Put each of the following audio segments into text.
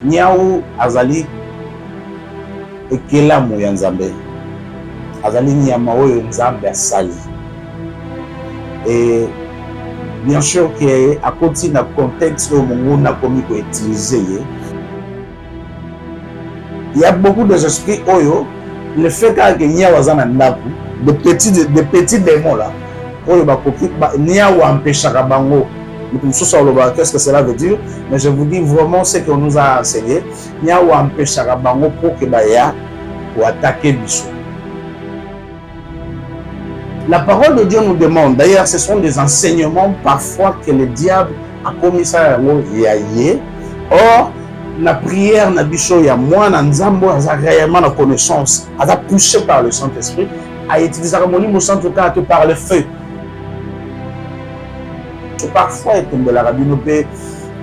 Niao azali ekelamu ya Nzambe, azali nyama oyo Nzambe asali. Et bien sûr que à côté na contexte où mon a commis pour utiliser, il y a beaucoup de esprits oyo le fait que nia wazana ndaku de petits démons là oyo ba koki nia wa empêchera bango. Qu'est-ce que cela veut dire? Mais je vous dis vraiment ce qu'on nous a enseigné. Nia wa empêchera bango pour que baya pour attaquer biso. La parole de Dieu nous demande, d'ailleurs ce sont des enseignements parfois que le diable a commis ça yaye. Or, la prière na biso ya mwana nzambo a réellement la connaissance, a poussé par le Saint-Esprit, a utilisé la monime sans tout cas que par le feu. Parfois, il tombe la rabine pe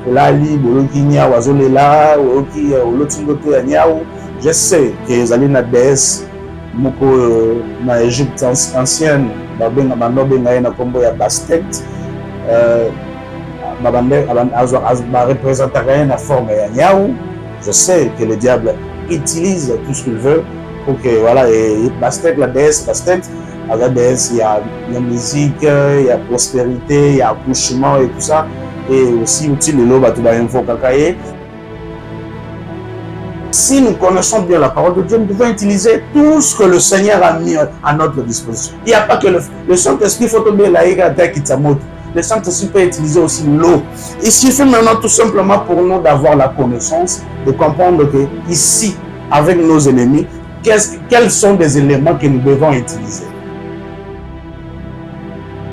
lali boloki nya wazolela oki olotingoto ya nyao. Je sais que les alliés na déesse moko na Égypte ancienne babenga banobe ngaye na kombo ya Bastet babande ba représenter la forme ya nyao. Je sais que le diable utilise tout ce qu'il veut pour que voilà, et Bastet, la déesse Bastet, la déesse, il y a la musique, il y a prospérité, il y a accouchement et tout ça, et aussi utile le loba tout info kakaye. Si nous connaissons bien la parole de Dieu, nous devons utiliser tout ce que le Seigneur a mis à notre disposition. Il n'y a pas que le Saint-Esprit, il faut tomber là, le Saint-Esprit peut utiliser aussi l'eau. Il suffit maintenant tout simplement pour nous d'avoir la connaissance, de comprendre que ici, avec nos ennemis, quels sont des éléments que nous devons utiliser.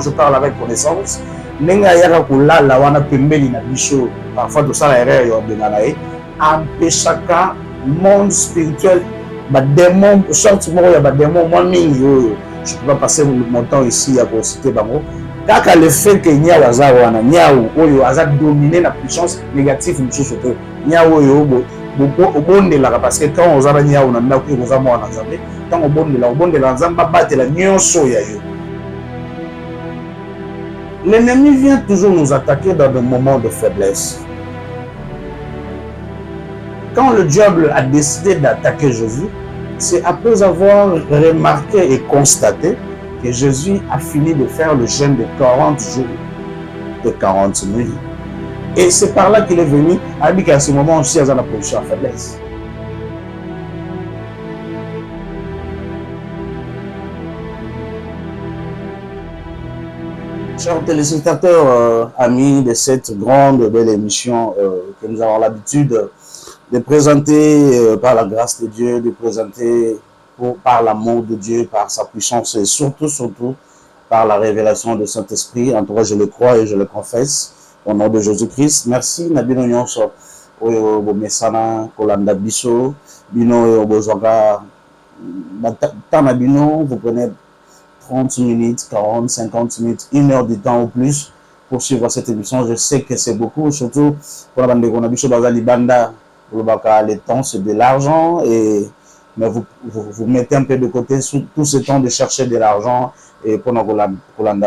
Je parle avec connaissance. Parfois, tout ça, empêchaka monde spirituel, démon, sorte démon, moi, je ne peux pas passer mon temps ici à pour citer Bango. Car le fait que Nia Wazawana, Nia Oyo, a dominé la puissance négative de ce côté. Nia Oyo, au bon de la, parce que quand on a Nia, on a mis aux amours en Zambé, quand au bon de la Zamba, battre la Nyon Soya. L'ennemi vient toujours nous attaquer dans des moments de faiblesse. Quand le diable a décidé d'attaquer Jésus, c'est après avoir remarqué et constaté que Jésus a fini de faire le jeûne de 40 jours, de 40 nuits. Et c'est par là qu'il est venu, a dit qu'à ce moment aussi, il y a la position à faiblesse. Chers téléspectateurs, amis de cette grande belle émission que nous avons l'habitude de présenter par la grâce de Dieu, de présenter par l'amour de Dieu, par sa puissance et surtout par la révélation du Saint-Esprit. En tout cas, je le crois et je le confesse au nom de Jésus-Christ. Merci Nabino Nyonso oyo bomesana kolanda biso bino bozanga Nabino, vous prenez 30 minutes, 40, 50 minutes, 1 heure de temps ou plus pour suivre cette émission. Je sais que c'est beaucoup, surtout pour la bande de Konabiso Bazali Banda. Le temps, c'est de l'argent, mais vous mettez un peu de côté tout ce temps de chercher de l'argent et pour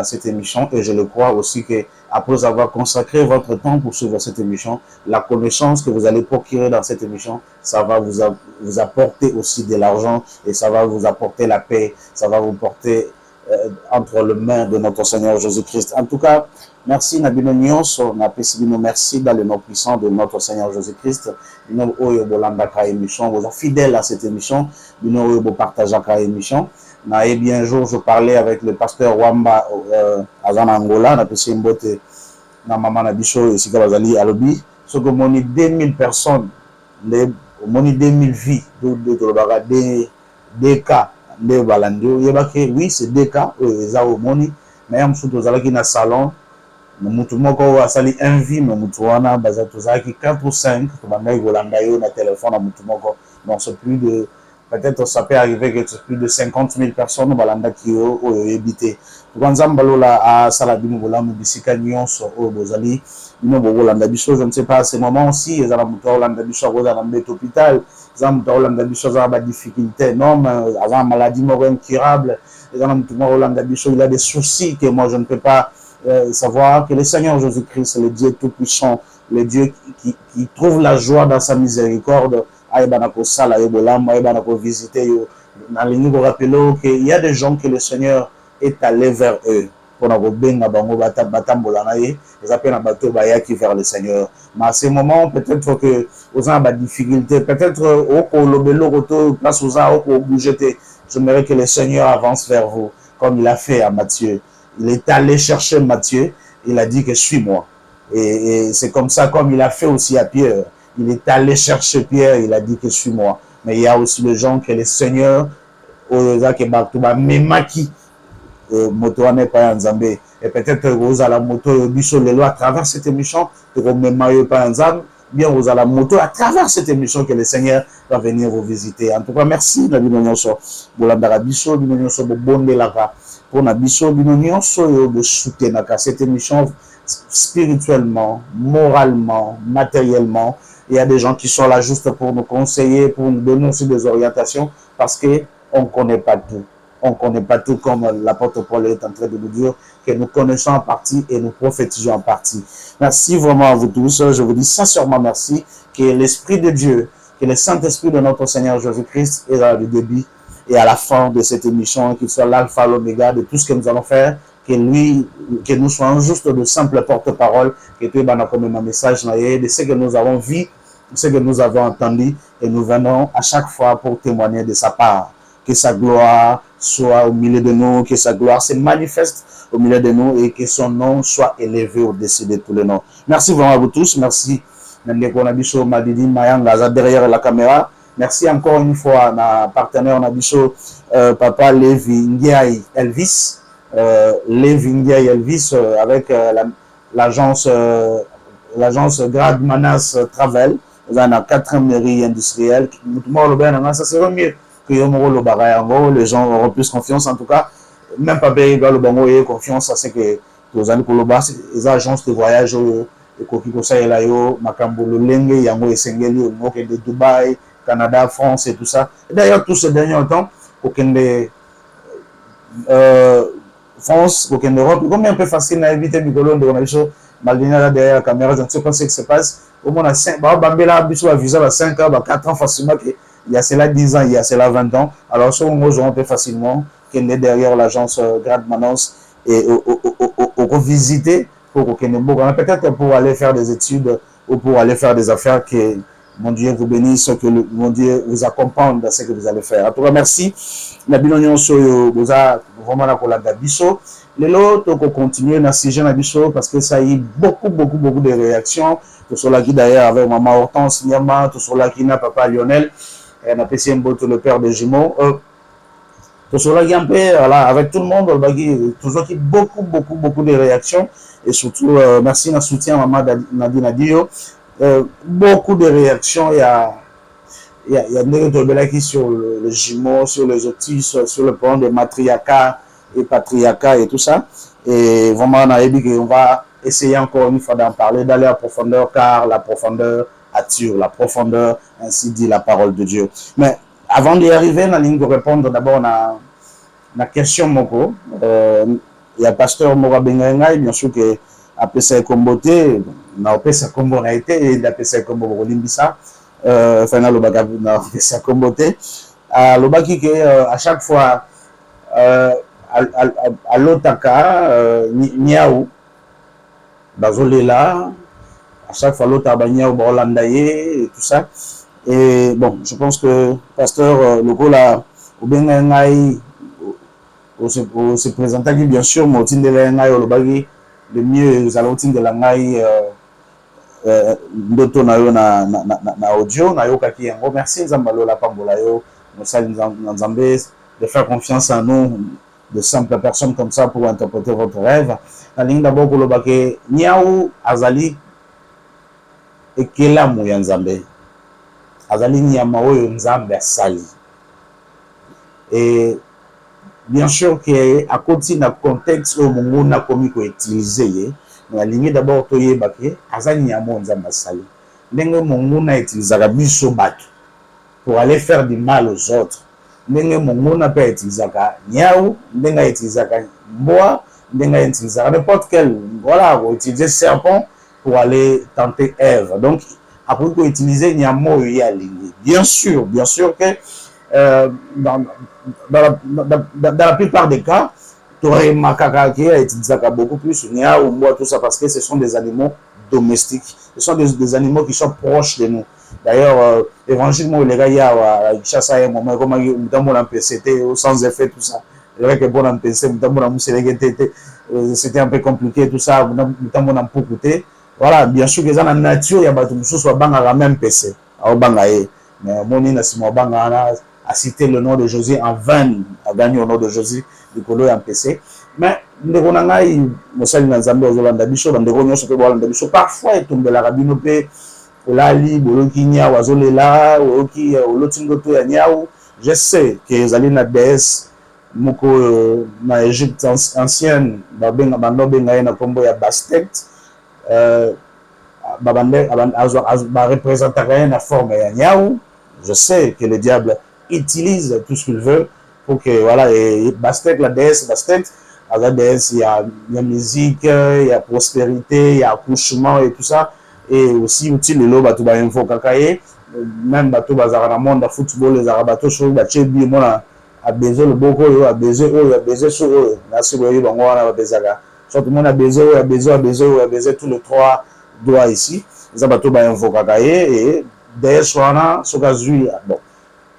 cette émission. Et je le crois aussi que après avoir consacré votre temps pour suivre cette émission, la connaissance que vous allez procurer dans cette émission, ça va vous apporter aussi de l'argent et ça va vous apporter la paix, ça va vous porter entre les mains de notre Seigneur Jésus-Christ. En tout cas, merci Nabino Nyonso, merci dans le nom puissant de notre Seigneur Jésus-Christ. Nous sommes fidèles à cette émission. Nous partageons cette émission. Et bien un jour, je parlais avec le pasteur Wamba Azan Angola, na pesi mbote na mama na biso et Sika Bazali Alobi. Ce que moni 2000 personnes, moni 2000 vies, des cas. Oui, c'est des cas, mais il y a un salon, mutumoko asali envie, mais mutuana bazatozaki 4 ou 5, na téléphone à mutumoko. Donc c'est plus de, peut-être ça peut arriver que c'est plus de 50 000 personnes balanda qui ont habité. Balola à Salabino Bolam Bisika Nyonso au Bozali, je ne sais pas à ce moment aussi, ils ont hôpital. Il a des difficultés énormes, avant maladie incurable, il a des soucis que moi je ne peux pas savoir, que le Seigneur Jésus-Christ, le Dieu Tout-Puissant, le Dieu qui trouve la joie dans sa miséricorde. Visiter. Il y a des gens que le Seigneur est allé vers eux. Pour vers le Seigneur. Mais à ce moment, peut-être que vous avez des difficultés, peut-être j'aimerais que le Seigneur avance vers vous, comme il a fait à Matthieu. Il est allé chercher Matthieu, il a dit que suis-moi. Et c'est comme ça, comme il a fait aussi à Pierre. Il est allé chercher Pierre, il a dit que suis-moi. Mais il y a aussi les gens que le Seigneur, et peut-être vous à la moto à travers cette émission, bien vous à la moto à travers cette émission que le Seigneur va venir vous visiter. En tout cas, merci pour de soutenir cette émission spirituellement, moralement, matériellement. Il y a des gens qui sont là juste pour nous conseiller, pour nous donner aussi des orientations, parce qu'on ne connaît pas tout. On ne connaît pas tout, comme l'apôtre Paul est en train de nous dire, que nous connaissons en partie et nous prophétisons en partie. Merci vraiment à vous tous. Je vous dis sincèrement merci. Que l'Esprit de Dieu, que le Saint-Esprit de notre Seigneur Jésus-Christ est dans le début et à la fin de cette émission, qu'il soit l'alpha, l'oméga de tout ce que nous allons faire, que nous soyons juste de simples porte-parole, que tu aies comme un message de ce que nous avons vu, ce que nous avons entendu, et nous venons à chaque fois pour témoigner de sa part. Que sa gloire soit au milieu de nous, que sa gloire se manifeste au milieu de nous et que son nom soit élevé au-dessus de tous les noms. Merci vraiment à vous tous. Merci derrière la caméra. Merci encore une fois à ma partenaire, Papa Levi Ndiaye Elvis. Levi Ndiaye Elvis avec l'agence Grad Manas Travel. Vous avez la 4e mairie industrielle. Ça serait mieux que les gens auront plus confiance. En tout cas, même pas bien le bango et confiance à ce que les agences de voyage et de Dubaï, Canada, France et tout ça. D'ailleurs, tout ce dernier temps, France, aucune Europe, comme un peu facile à éviter du colon de Maldini derrière la caméra, je ne sais pas ce qui se passe. Au moins, à 5 visa à 5 ans, 4 ans facilement. Il y a cela 10 ans, il y a cela 20 ans. Alors, ce moment, on peut facilement qu'il est derrière l'agence Grad Manos et au visiter pour peut-être pour aller faire des études ou pour aller faire des affaires que mon Dieu vous bénisse, que mon Dieu vous accompagne dans ce que vous allez faire. En tout cas, merci. La bilonion soyo vraiment la colada biso. Les autres qu'on continue dans ce genre parce que ça y a beaucoup de réactions. Tout cela qui d'ailleurs avec maman Hortense Niama, tout cela qui n'a papa Lionel, et on a passé un beau le père des jumeaux. Tout cela qui un peu voilà, avec tout le monde, toujours qui beaucoup de réactions et surtout merci na soutien maman Nadine Adio. Beaucoup de réactions. Il y a des qui sur le jumeau, sur les autistes, sur le plan de matriarcat et patriarcat et tout ça. Et vraiment, on va essayer encore une fois d'en parler, d'aller en profondeur, car la profondeur attire, la profondeur, ainsi dit la parole de Dieu. Mais avant d'y arriver, la ligne de répondre d'abord à la question Moko. Il y a pasteur Mora Bengaï, bien sûr, que après ça comboté, na opesa kombo na été et la pesa kombo bolimbisa final le baga na pesa comboté à lobaki que à chaque fois à l'otaka niaou bazolela à chaque fois l'otaka niaou balandaye et tout ça. Et bon, je pense que pasteur logo là au bengaï au se présenter bien sûr motinde la au lobaki le mieux nous allons de la ngai ndoto na yo na audio na yo kaki yango merci nzambalo la pambola yo nous saluons nzambe de faire confiance en nous de simples personnes comme ça pour interpréter votre rêve na ligne d'abord ko lobake niaou azali ekelamu ya nzambe azali nyama oyo nzambe asali et bien sûr qu'à côté d'un contexte où on a commis qu'on utilisé, la ligne d'abord toye baké, azani ya monza masali. Nengo mon a utilisé la biso bat pour aller faire du mal aux autres. Nengo mon a pas utilisé ka niaou, nengo utilisé ka bois, nengo utilisé n'importe quel voilà, utiliser serpent pour aller tenter Ève. Donc, après qu'on utiliser Nyamo et Yalingi. Bien sûr que dans la plupart des cas, tu aurais Makaka qui a utilisé beaucoup plus Nya ou moi, tout ça, parce que ce sont des animaux domestiques. Ce sont des animaux qui sont proches de nous. D'ailleurs, évangilement, les gars, il y a chasse à un moment, comme on a c'était sans effet, tout ça. C'est vrai que bon, on pensait, c'était un peu compliqué, tout ça, on a beaucoup coûté. Voilà, bien sûr que dans la nature, il y a des choses qui sont même PC. Mais mon a cité le nom de Jésus en vain, a gagné au nom de Jésus, du colo en PC. Mais ndeko na ngai mosali na Nzambe ozolanda biso bandeko nyonso pe bolanda biso parfois etombela rabino pe olali boloki nyau azolela oyoki oloti ngoto ya nyau. Je sais que ezali na déesse moko na Égypte ancienne babenga bando benga ye na kombo ya Bastet représentaka ye na forme ya nyau. Je sais que le diable utilise tout ce qu'il veut pour que voilà, et Bastet, la déesse Bastet, la déesse, il y a musique, il y a prospérité, il y a accouchement et tout ça. Et aussi, utile le bateau info kakaye, même bateau bazara na monde football, les arabato sur baché bi mona a baiser le boko yo, a baiser sur eux, na sur eux bango na bezaga. Surtout mon a baiser tous les trois doigts ici. Les bateau info kakaye et déesse wana sokazui bon.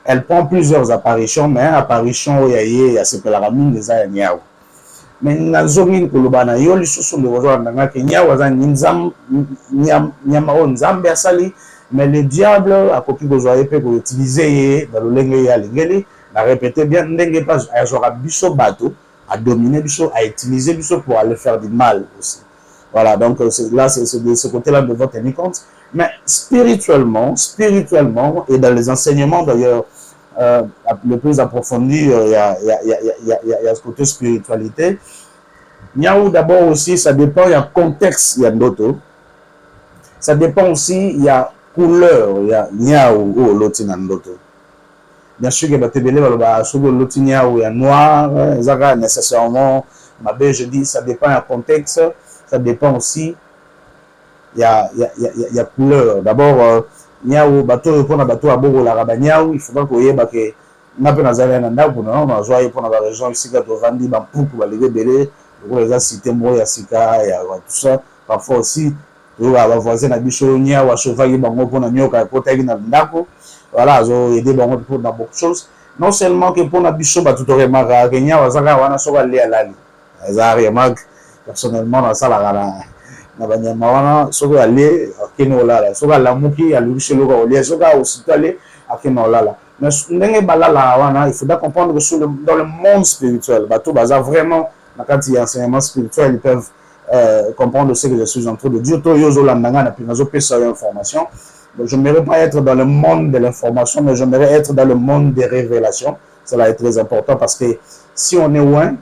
Elle prend plusieurs apparitions, mais apparition il y a ce que la ramine des ayaniao. Mais nazongi kolobana yo lisusu le rozo ndanga Kenya waza nzam nyamao nzambe asali, mais le diable a koki kozwa epé ko utiliser dans le lenge ya lengeli na répéter bien ndenge pas azora biso bateau à dominer biso à utiliser biso pour aller faire du mal aussi. Voilà, donc là c'est de ce côté-là de votre tenir compte. Mais spirituellement et dans les enseignements d'ailleurs le plus approfondi, il y a ce côté spiritualité. Niaou d'abord aussi, ça dépend, il y a contexte, il y a d'autres. Ça dépend aussi, il y a couleur, il y a niaou ou l'autre. Bien sûr que l'autre niaou, il y a noir, ça nécessairement, je dis, ça dépend, il y a contexte, ça dépend aussi, il y a couleur. D'abord, niaou bateau pour na bateau à bogo la rabaniaou il faudra que yeba que na pe nazali na ndaku na na joie pour na région ici ka to vandi ba pouku ba lebe belé ko les cité mo ya sika ya tout ça parfois aussi to ba voisin na biso niaou a cheval bango pour na nyoka ko tagi na ndaku voilà zo aider bango pour na beaucoup de choses non seulement que pour na biso ba tout remarque que niaou azaka wana so ba le alali azari remarque personnellement na sala kana na banyama wana soko aller akene olala soko alamuki alubishe loka olia soko aussi aller akene olala mais ndenge balala wana il faudra comprendre que dans le monde spirituel bateau baza vraiment quand il y a enseignement spirituel ils peuvent comprendre ce que je suis en train de dire to yozo landanga na pinazo pesa information. Donc je n'aimerais pas être dans le monde de l'information mais j'aimerais être dans le monde des révélations. Cela est très important parce que si on est loin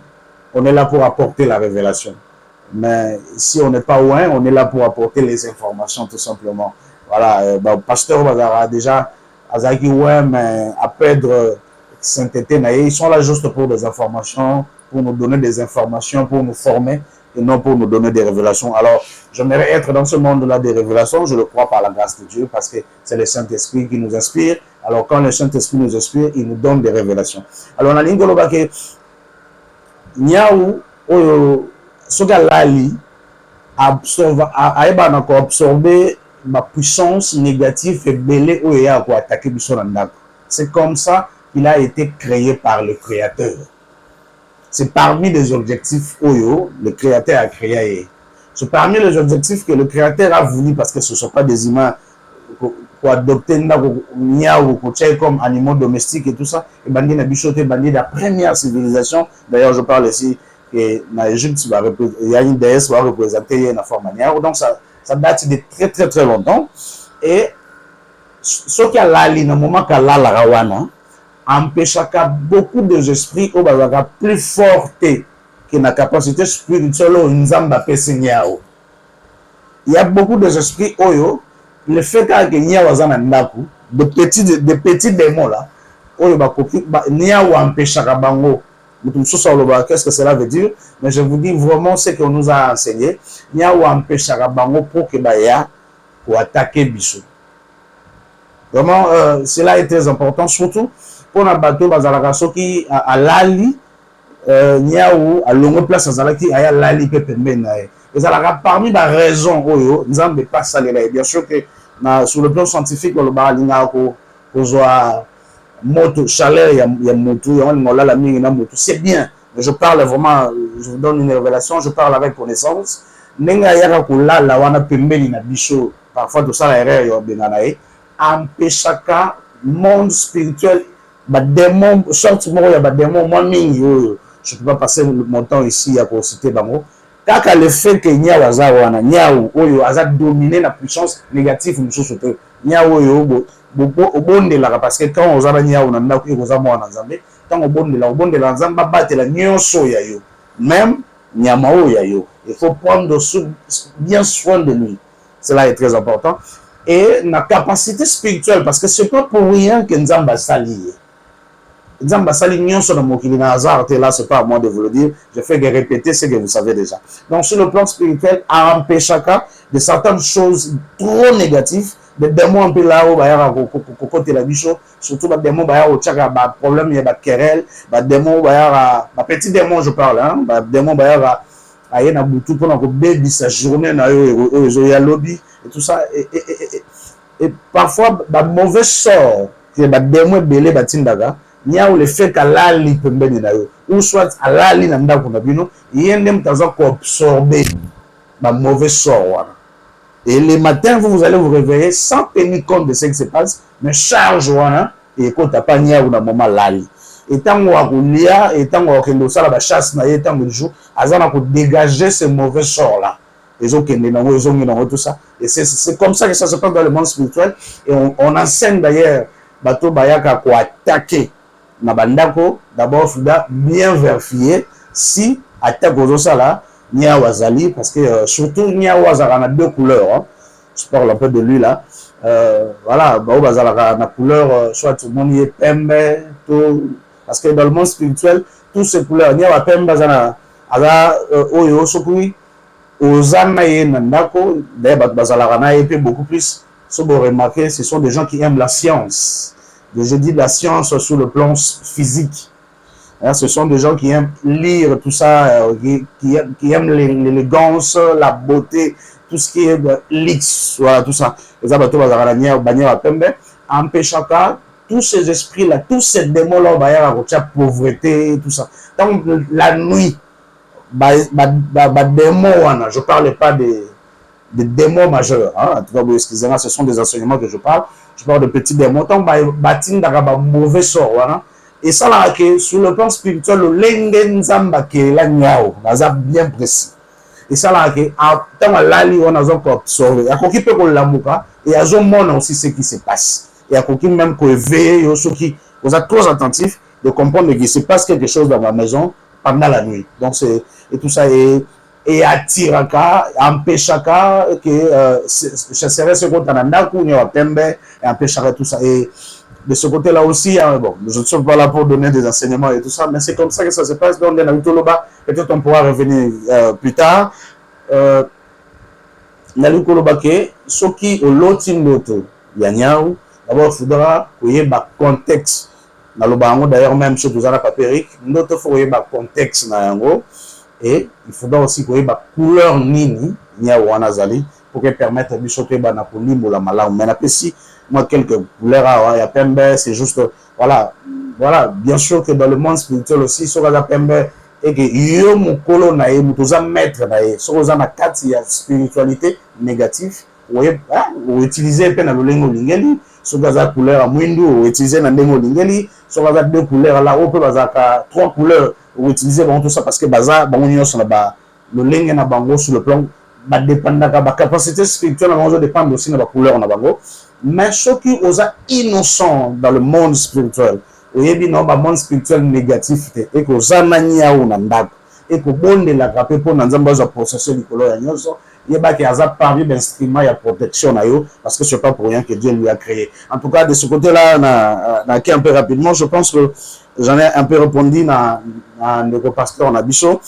on est là pour apporter la révélation. Mais si on n'est pas loin, on est là pour apporter les informations tout simplement. Voilà, pasteur Bazara déjà, Azaki ouais, mais à perdre sainteté, ils sont là juste pour des informations, pour nous donner des informations, pour nous former et non pour nous donner des révélations. Alors, j'aimerais être dans ce monde-là des révélations, je le crois par la grâce de Dieu, parce que c'est le Saint-Esprit qui nous inspire. Alors, quand le Saint-Esprit nous inspire, il nous donne des révélations. Alors, on a dit que Niaou, soka lali absorber ma puissance négative et belé ou ya ko attaquer biso na ndako. C'est comme ça qu'il a été créé par le Créateur. C'est parmi les objectifs oyo le Créateur a créé. C'est parmi les objectifs que le Créateur a voulu parce que ce ne sont pas des humains pour adopter niaou comme animaux domestiques et tout ça. Et bandi na bichoté bandi la première civilisation. D'ailleurs je parle ici et dans l'Égypte, il y a une déesse qui va représenter une forme manière. Donc, ça date de très, très, très longtemps. Et ce qui a l'ali, dans le moment qu'il a la rawana, empêche beaucoup d'esprits qui sont plus forts que la capacité spirituelle de Nzamba Pessigniao. Il y a beaucoup d'esprits oyo, le fait que Niao Zanandaku, de petits démons là, oyo Niao empêche bango Qu'est-ce que cela veut dire? Mais je vous dis vraiment ce qu'on nous a enseigné. Il y a un empêchera bango pour que baya pour attaquer Bissou. Vraiment, cela est très important, surtout pour un bateau bazalaka qui a lali niaou à longue place azalaki aya lali pe pembe na e. Ezalaka parmi les raisons oyo nzambe pas salela. Bien sûr que sur le plan scientifique le balinga ko kozwa moto chaleur ya moto ya ngolala mingi na moto c'est bien, mais je parle vraiment, je vous donne une révélation, je parle avec connaissance. Nenga yaka ko lala wana pembeni na biso parfois de ça la erreur yo benana e empêchaka monde spirituel ba démon sorti moko ya ba démon moi mingi oyo. Je ne peux pas passer mon temps ici à citer bango. Kaka le fait que nya waza wana nya oyo aza dominer la puissance négative mususu te nya oyo obondela parce que quand ozaba nya ona ndako ekoza mwana nzambe tant obondela nzamba batela nyonso ya yo même nyama oyo ya yo. Il faut prendre bien soin de lui. Cela est très important. Et la capacité spirituelle, parce que c'est pas pour rien que nzamba sali. Nzamba sali nyonso na mokili na hasard, là c'est pas à moi de vous le dire, je fais que répéter ce que vous savez déjà. Donc sur le plan spirituel, à empêcher de certaines choses trop négatives, des démons un peu là où bayara côté la bicho, surtout des démons bayara au tchaka ba problème il y a ba querelle, ba démons bayara ba petit démon je parle hein, ba démon bayara aye na butu pour na ko baby sa journée na yo ya lobby et tout ça et parfois ba mauvais sort que ba démon belé ba tindaga nia ou le fait qu'alali pembeni na yo ou soit alali na ndako na bino yende mtaza ko absorber ba mauvais sort wana. Et le matin, vous allez vous réveiller sans tenir compte de ce qui se passe, mais charge wana et quand t'as pas nia ou na moment lali. Et tant qu'on lia et tant qu'on ça la chasse na tant le jour, azana ko dégager ce mauvais sort là. Les autres ils ont tout ça. Et c'est comme ça que ça se passe dans le monde spirituel. Et on enseigne d'ailleurs bateau bayaka ko attaquer na bandako d'abord fuda bien vérifier si attaque aux ça là nia wazali parce que surtout nia wazara na deux couleurs hein. Je parle un peu de lui là voilà ba wazala na couleur soit tout le monde est pembe tout parce que dans le monde spirituel toutes ces couleurs nia wa pembe zana ala oyo sokui ozana ye nandako d'ailleurs bazala na et beaucoup plus si vous remarquez ce sont des gens qui aiment la science. Je dis la science sur le plan physique. Ce sont des gens qui aiment lire tout ça, qui aiment l'élégance, la beauté, tout ce qui est l'X, voilà, tout ça. Les abattoirs bazaranières, bannières pembe, empêchaka tous ces esprits-là, tous ces démons-là, la pauvreté, tout ça. Donc la nuit, démons, je ne parle pas des démons majeurs. Hein. En tout cas, vous excusez-moi, ce sont des enseignements que je parle. Je parle de petits démons. Donc, batin d'araba mauvais sort. Voilà. Et ça, là, que sur le plan spirituel, le lengen zamba qui est là, bien précis. Et ça, là, que tant lali, on a encore absorbé. Il y a qui peut qu'on l'amouka. Et il y a aussi ce qui se passe. Il y a qui même qu'on veille, qui vous êtes trop attentifs de comprendre qu'il se passe quelque chose dans ma maison pendant la nuit. Donc, c'est, et tout ça est. Et attiraka, empêchaka que chasserait ce côté nandaku ni wapembe et empêchera tout ça. Et de ce côté-là aussi, bon, je ne suis pas là pour donner des enseignements et tout ça, mais c'est comme ça que ça se passe. Donc, peut-être on pourra revenir plus tard. Nalikoloba ke soki oloti ndoto ya nyau, d'abord il faudra qu'il y ait un contexte. Nalobango d'ailleurs même chez Touzana Papérique, ndoto faut qu'il y ait un contexte na yango. Et il faudra aussi qu'il y ait une couleur nini, wanazali, pour qu'elle permette de choquer la malamu. Mais si moi quelques couleurs, il y a pembe, c'est juste, voilà, bien sûr que dans le monde spirituel aussi, sur la pembe, et que yo mukolo na ye, mutoza maître na ye, sur la carte, il y a spiritualité négative, ou utiliser peine à l'olengo lingeli, sur la couleur à mwindu, ou utiliser na lengo lingeli, sur la deux couleurs là, ou peut trois couleurs. Ou utiliser tout ça parce que baza bango sur la le ligne na bango sur le plan ba dépendre ba capacité spirituelle na bango dépend aussi de la couleur na bango mais ceux qui osa innocent dans le monde spirituel oyebi no ba monde spirituel négatif et que osa nania ou na ndako et que bonde la grappe pour na nzamba za processer likolo ya nyonso il y a qui a parmi d'instruments et protection parce que c'est pas pour rien que Dieu lui a créé. En tout cas, de ce côté-là, un peu rapidement, je pense que j'en ai un peu répondu dans le pasteur en Abisso.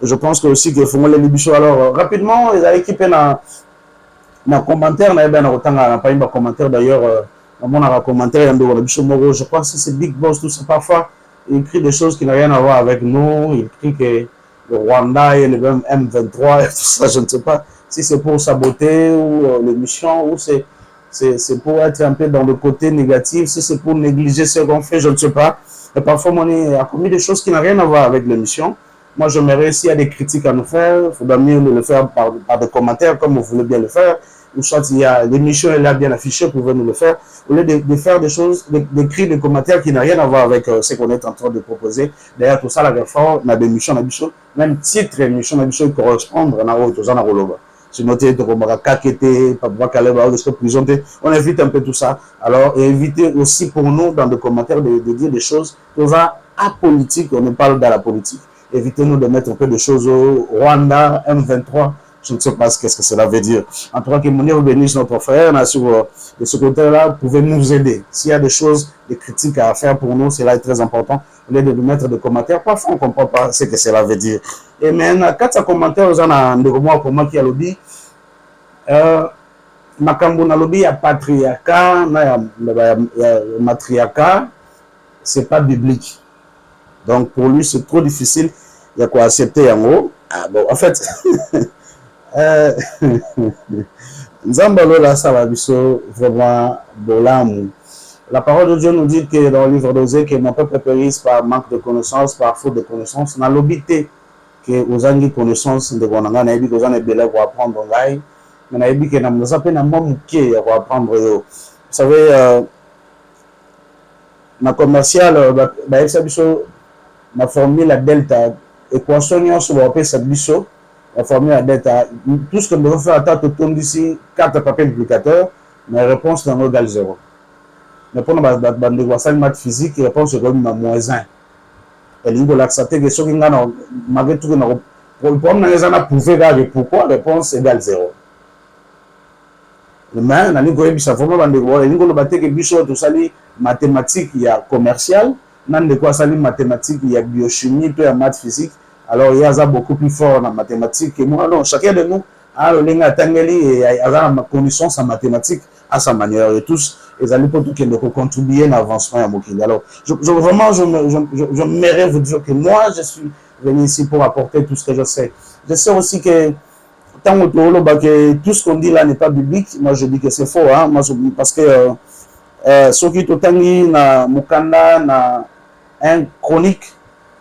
Je pense que aussi que faut les Bicho. Alors, rapidement, ils ont équipé dans commentaire, pas un commentaire d'ailleurs, mon commentaire, je crois que c'est Big Boss, tout ça, parfois, il écrit des choses qui n'ont rien à voir avec nous, il écrit que le Rwanda et le M23 et tout ça, je ne sais pas si c'est pour saboter ou l'émission ou c'est pour être un peu dans le côté négatif, si c'est pour négliger ce qu'on fait, je ne sais pas. Et parfois, on a commis des choses qui n'ont rien à voir avec l'émission. Moi, j'aimerais, s'il y a des critiques à nous faire, il faudra mieux le faire par des commentaires, comme vous voulez bien le faire. Ou soit il y a l'émission, elle est bien affichée, vous pouvez nous le faire. Au lieu de faire des choses, d'écrire des commentaires qui n'ont rien à voir avec ce qu'on est en train de proposer. D'ailleurs, tout ça, la réforme, la émission, même titre émission, il correspond à tout ça, à Roloba. C'est noté, on évite un peu tout ça. Alors, évitez aussi pour nous, dans des commentaires, de dire des choses, tout ça, apolitique, on ne parle dans la politique. Évitez-nous de mettre un peu de choses au Rwanda, M23, je ne sais pas ce que cela veut dire. En tout cas, que Mounir bénisse notre frère, de ce côté-là, vous pouvez nous aider. S'il y a des choses, des critiques à faire pour nous, cela est très important. Au lieu de nous mettre des commentaires, parfois on ne comprend pas ce que cela veut dire. Et maintenant, quand ça commentaire, vous en avez comment qui a lobby, Makambo na lobby, il y a patriarcat, il y a matriarcat, c'est pas biblique. Donc pour lui, c'est trop difficile. Il y a quoi accepter en haut. Ah bon, en fait, Nzambalo là, ça va vraiment bolam. La parole de Dieu nous dit que dans le livre d'Osée, que mon peuple périsse par manque de connaissances, par faute de connaissances. On a l'obité que aux années de connaissances de Gonanga, on a dit que aux années de pour apprendre l'anglais. Mais on a dit que nous appelons un mot qui pour apprendre. Vous savez, ma commercial, ma formule la delta, équation sur le ça biso, la formule la delta. Tout ce que nous devons faire à tâte autour d'ici, carte papier multiplicateur, ma réponse est égale 0. Mais pour nous, maths physique, la réponse est comme moins 1. Et il faut l'accepter que ce qui est malgré tout, pour prouver pourquoi la réponse égale 0. Mais on a dit que ça forme mathématiques, il y a commercial, nan de quoi ça mathématiques, il y a biochimie, puis il y a maths physique. Alors il y a beaucoup plus fort en mathématiques que moi. Non, chacun de nous a le lien à Tangeli et a une connaissance en mathématiques à sa manière. Et tous, ils allaient pour tout qui contribuer à l'avancement à Mokili. Alors, vraiment, j'aimerais vous dire que moi, je suis venu ici pour apporter tout ce que je sais. Je sais aussi que tant que tout ce qu'on dit là n'est pas biblique. Moi, je dis que c'est faux, hein, moi, parce que ce qui est autant na Mukanda na 1 Chronique,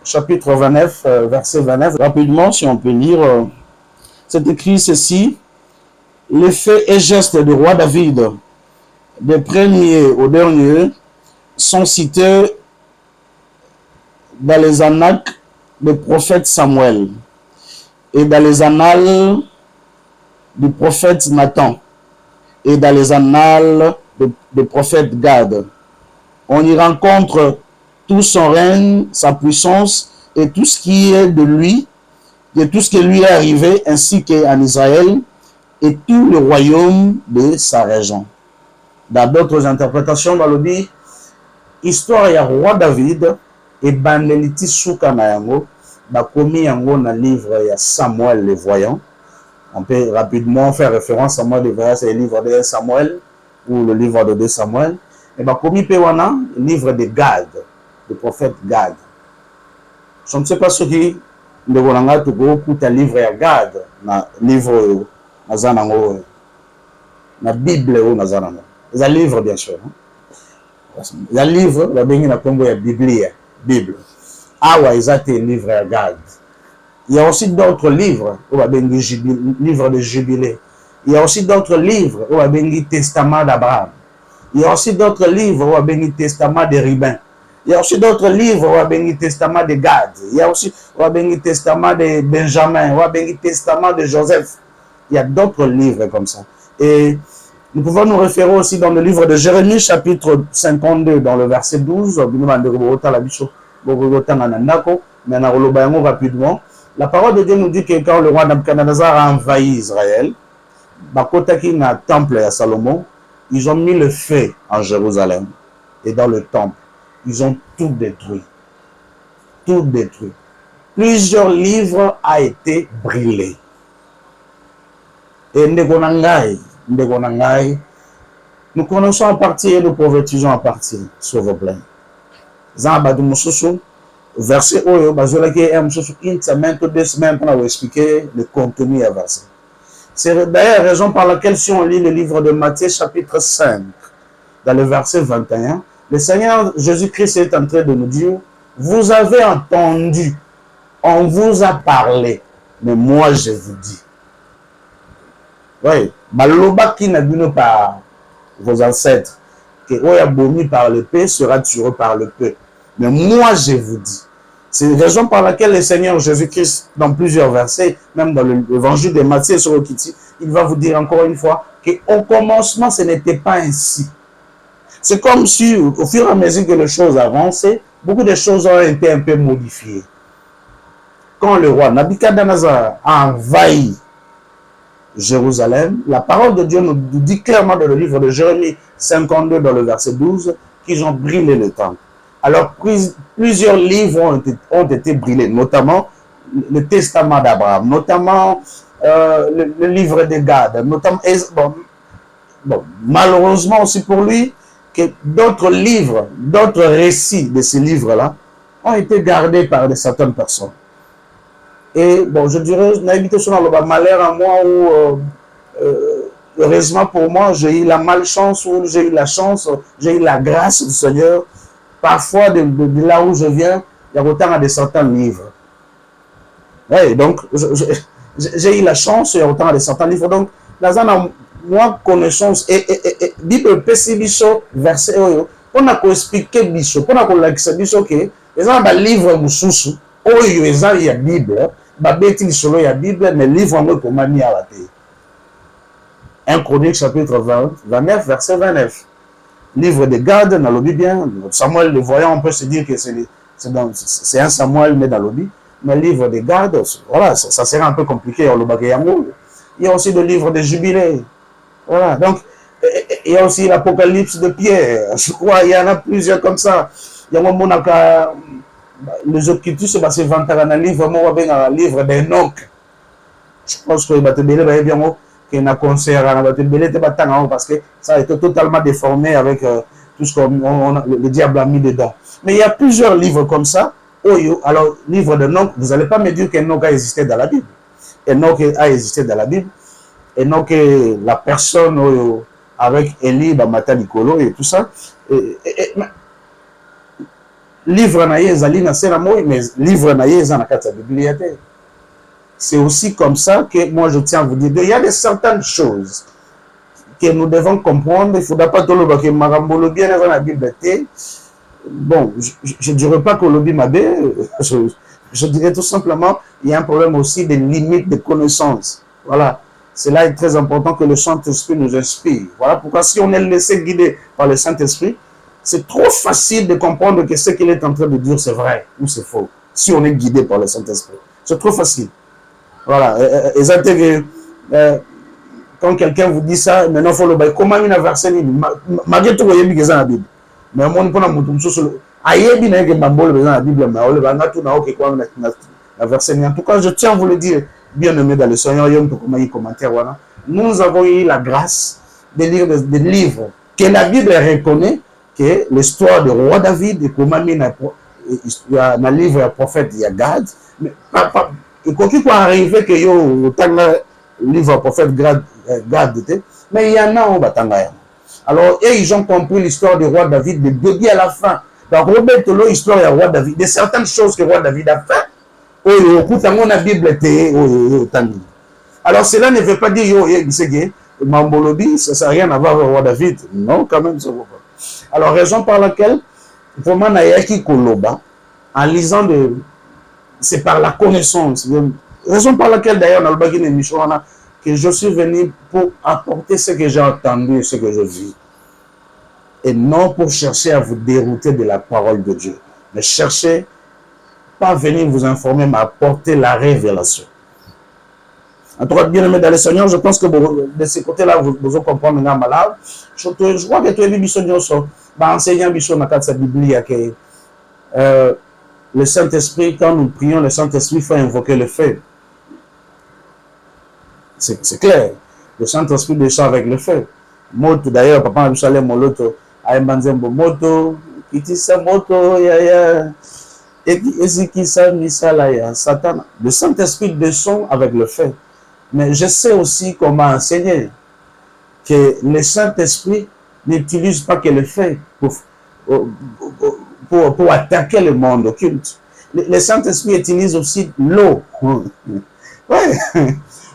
chapitre 29, verset 29. Rapidement, si on peut lire, c'est écrit ceci: les faits et gestes du roi David, des premiers au dernier, sont cités dans les annales du prophète Samuel et dans les annales du prophète Nathan et dans les annales du prophète Gad. On y rencontre tout son règne, sa puissance et tout ce qui est de lui, et tout ce qui lui est arrivé, ainsi qu'en Israël et tout le royaume de sa région. Dans d'autres interprétations, dans le dit, histoire ya roi David et baneliti souka na yango, bakomi yango na livre ya Samuel le voyant. On peut rapidement faire référence à Samuel le voyant, c'est le livre de Samuel ou le livre de 2 Samuel. Et bakomi pewana, le livre de Gad, le prophète Gad. Je ne sais pas ce qui le volanga tout beaucoup un livre ya Gad, na livre nazanango, na Bible ou nazanango. C'est un livre bien sûr. Il y a un livre, la Bible, Bible. Awa, ils ont été livre à Gad. Il y a aussi d'autres livres, livre de Jubilé. Il y a aussi d'autres livres, Testament d'Abraham. Il y a aussi d'autres livres, Testament de Ribin. Il y a aussi d'autres livres, Testament de Gad. Il y a aussi Testament de Benjamin, Testament de Joseph. Il y a d'autres livres comme ça. Et nous pouvons nous référer aussi dans le livre de Jérémie, chapitre 52, dans le verset 12. Rapidement, La parole de Dieu nous dit que quand le roi Nabucodonosor a envahi Israël, Bakotaki na temple à Salomon, ils ont mis le feu en Jérusalem et dans le temple. Ils ont tout détruit. Tout détruit. Plusieurs livres ont été brûlés. Et Ndegonangai, nous connaissons en partie et nous prophétisons en partie, s'il vous plaît. Zambadou Moussoussou, verset Oyo, Bazolake Moussoussou, une semaine, 2 semaines pour nous expliquer le contenu à verset. C'est d'ailleurs la raison par laquelle, si on lit le livre de Matthieu, chapitre 5, dans le verset 21, le Seigneur Jésus-Christ est en train de nous dire, vous avez entendu, on vous a parlé, mais moi je vous dis. Oui, Maloba qui n'a vu par vos ancêtres, que Oyabomi par le paix sera tué par le peu. Mais moi je vous dis. C'est la raison par laquelle le Seigneur Jésus-Christ, dans plusieurs versets, même dans l'évangile de Matthieu sur le Kiti, il va vous dire encore une fois qu'au commencement, ce n'était pas ainsi. C'est comme si, au fur et à mesure que les choses avançaient, beaucoup de choses ont été un peu modifiées. Quand le roi Nabucodonosor a envahi Jérusalem, la parole de Dieu nous dit clairement dans le livre de Jérémie 52, dans le verset 12, qu'ils ont brûlé le temple. Alors, plusieurs livres ont été brûlés, notamment le Testament d'Abraham, notamment le livre de Gad, notamment, malheureusement aussi pour lui, que d'autres livres, d'autres récits de ces livres-là ont été gardés par certaines personnes. Et bon, je dirais, n'habite sur le malheur à moi où, heureusement pour moi, j'ai eu la malchance ou j'ai eu la chance, j'ai eu la grâce du Seigneur. Parfois, de là où je viens, il y a autant de certains livres. Oui, donc, j'ai eu la chance, il y a autant de certains livres. Donc, là, moi, connaissance, et Bible Pessibiso, verset, on a expliqué Biso, on a expliqué Biso que, les gens, les livres, Moussoussou, il y a la Bible, il y a la Bible, mais livre, on a mis à la télé. 1 Chronique, chapitre 29, verset 29. Livre de Gad dans le bien. Samuel, le voyant, on peut se dire que c'est un Samuel, mais dans le Bible. Mais le livre de Gad, voilà, ça serait un peu compliqué. Il y a aussi le livre de Jubilé. Voilà, donc, il y a aussi l'Apocalypse de Pierre. Je crois, il y en a plusieurs comme ça. Il y a un moment les Occultus, c'est 20 ans dans le livre, moi, le livre d'Enoch. Je pense que va te bien qu'il y a un concert parce que ça a été totalement déformé avec tout ce que le diable a mis dedans. Mais il y a plusieurs livres comme ça. Alors, livre de Enoch, vous n'allez pas me dire qu'Enoch a existé dans la Bible. Enoch a existé dans la Bible. Enoch est la personne avec Élie, Bamata Nicolo et tout ça. Livre naïe, Zalina Sénamoy, mais livre naïe, Zanakata bibliothèque. C'est aussi comme ça que moi je tiens à vous dire, il y a certaines choses que nous devons comprendre. Il ne faudra pas tout le monde que Marambolo bien dans la Bible. Bon, je ne dirais pas que le Bible je dirais tout simplement, il y a un problème aussi des limites de connaissances. Voilà. Cela est très important que le Saint-Esprit nous inspire. Voilà pourquoi si on est laissé guider par le Saint-Esprit, c'est trop facile de comprendre que ce qu'il est en train de dire c'est vrai ou c'est faux. Si on est guidé par le Saint-Esprit. C'est trop facile. Voilà, exactement. Quand quelqu'un vous dit ça, maintenant il faut le bailler. Comment il a versé malgré tout, il y a la Bible. Mais on ne peut pas nous dire aïe, bien que Mambol est dans la Bible, mais on le va tout dans la versé. En tout cas, je tiens à vous le dire, bien aimé dans le Seigneur, il y a un commentaire. Voilà. Nous avons eu la grâce de lire des livres que la Bible reconnaît, que l'histoire du roi David, et comment il y a un livre prophète, il y a Gad, mais pas. Et quoi qu'il arrive que yo livre prophète Gad, mais il y en a au Batangaya. Alors, ils ont compris l'histoire du roi David de début à la fin. Donc, Robert Tolo, l'histoire du roi David, de certaines choses que le roi David a fait, la Bible alors, cela ne veut pas dire que Mambolobi, ça n'a rien à voir avec le roi David. Non, quand même, ça ne vaut pas. Alors, raison par laquelle, vraiment, Nayaki Koloba, en lisant c'est par la connaissance. Raison par laquelle, d'ailleurs, dans le Bagine Michoana, que je suis venu pour apporter ce que j'ai entendu et ce que je vis. Et non pour chercher à vous dérouter de la parole de Dieu. Mais chercher pas venir vous informer, mais apporter la révélation. En tout cas, bien aimé dans le Seigneur, je pense que de ce côté-là, vous comprenez maintenant malade. Je crois que tu es bien sûr, enseignant bien dans la Bible que le Saint-Esprit, quand nous prions, le Saint-Esprit fait invoquer le feu. C'est clair. Le Saint-Esprit descend avec le feu. Moto, d'ailleurs, papa Abishalem, Moloto, Aïmanzembo, Moto, Kitissa, Moto, Yaya, Ezekissa, Misala, Satan. Le Saint-Esprit descend avec le feu. Mais je sais aussi comment enseigner que le Saint-Esprit n'utilise pas que le feu pour attaquer le monde occulte. Le Saint-Esprit utilise aussi l'eau. Ouais.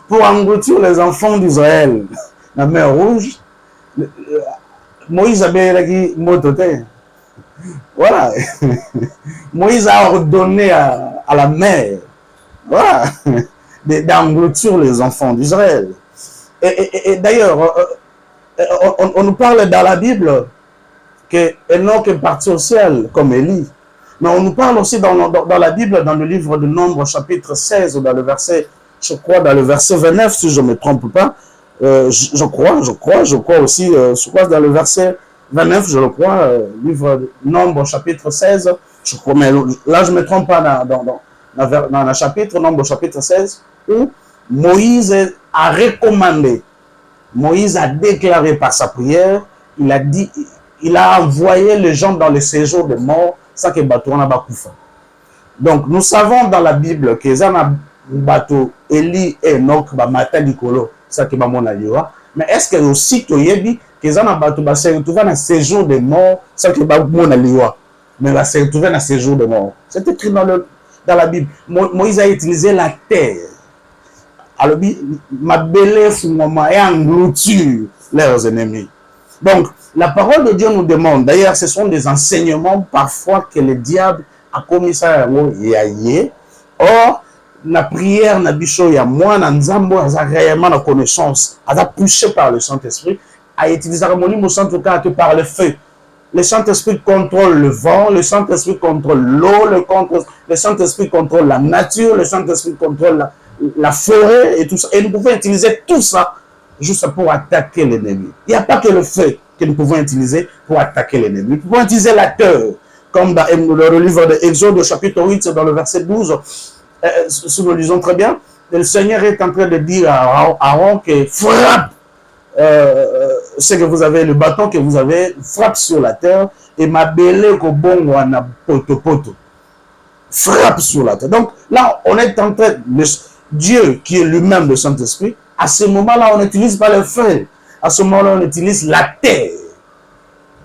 Pour engloutir les enfants d'Israël. La mer Rouge, Moïse avait dit mototé. Voilà. Moïse a ordonné à la mer, voilà, d'engloutir les enfants d'Israël. Et d'ailleurs, on nous parle dans la Bible que Enoch est parti au ciel comme Élie. Mais on nous parle aussi dans la Bible, dans le livre de Nombre, chapitre 16, dans le verset, je crois, dans le verset 29, si je ne me trompe pas. Je crois aussi, je crois dans le verset 29, je le crois, livre de Nombre, chapitre 16, je crois, mais là je ne me trompe pas dans le chapitre, Nombre, chapitre 16, où Moïse a recommandé, Moïse a déclaré par sa prière, il a dit, il a envoyé les gens dans le séjour de mort, ça que Batouana Bakoufa. Donc nous savons dans la Bible que Zana Batou, Eli et Enoch, Bamata Nikolo, ça que Bamona Liwa. Mais est-ce que aussi tu y dit que Zana Batou va se retrouver dans le séjour de mort, ça que Bamona Liwa. Mais va se retrouver dans le séjour de mort. C'est écrit dans la Bible. Moïse a utilisé la terre. Alors, ma belle fumama et engloutir leurs ennemis. Donc, la parole de Dieu nous demande, d'ailleurs, ce sont des enseignements parfois que le diable a commis ça yaye. Or, la prière n'a bicho ya moi na nzambo a réellement la connaissance, a poussé par le Saint-Esprit, a utilisé harmonie au centre cas par le feu. Le Saint-Esprit contrôle le vent, le Saint-Esprit contrôle l'eau, le Saint-Esprit contrôle la nature, le Saint-Esprit contrôle la forêt et tout ça. Et nous pouvons utiliser tout ça juste pour attaquer l'ennemi. Il n'y a pas que le feu que nous pouvons utiliser pour attaquer l'ennemi. Nous pouvons utiliser la terre, comme dans le livre de Exode, chapitre 8, dans le verset 12, si nous lisons très bien, le Seigneur est en train de dire à Aaron que frappe ce que vous avez, le bâton que vous avez, frappe sur la terre et ma belle bon wana poto poto. Frappe sur la terre. Donc là, on est en train, Dieu qui est lui-même le Saint-Esprit, à ce moment-là, on n'utilise pas le feu. À ce moment-là, on utilise la terre.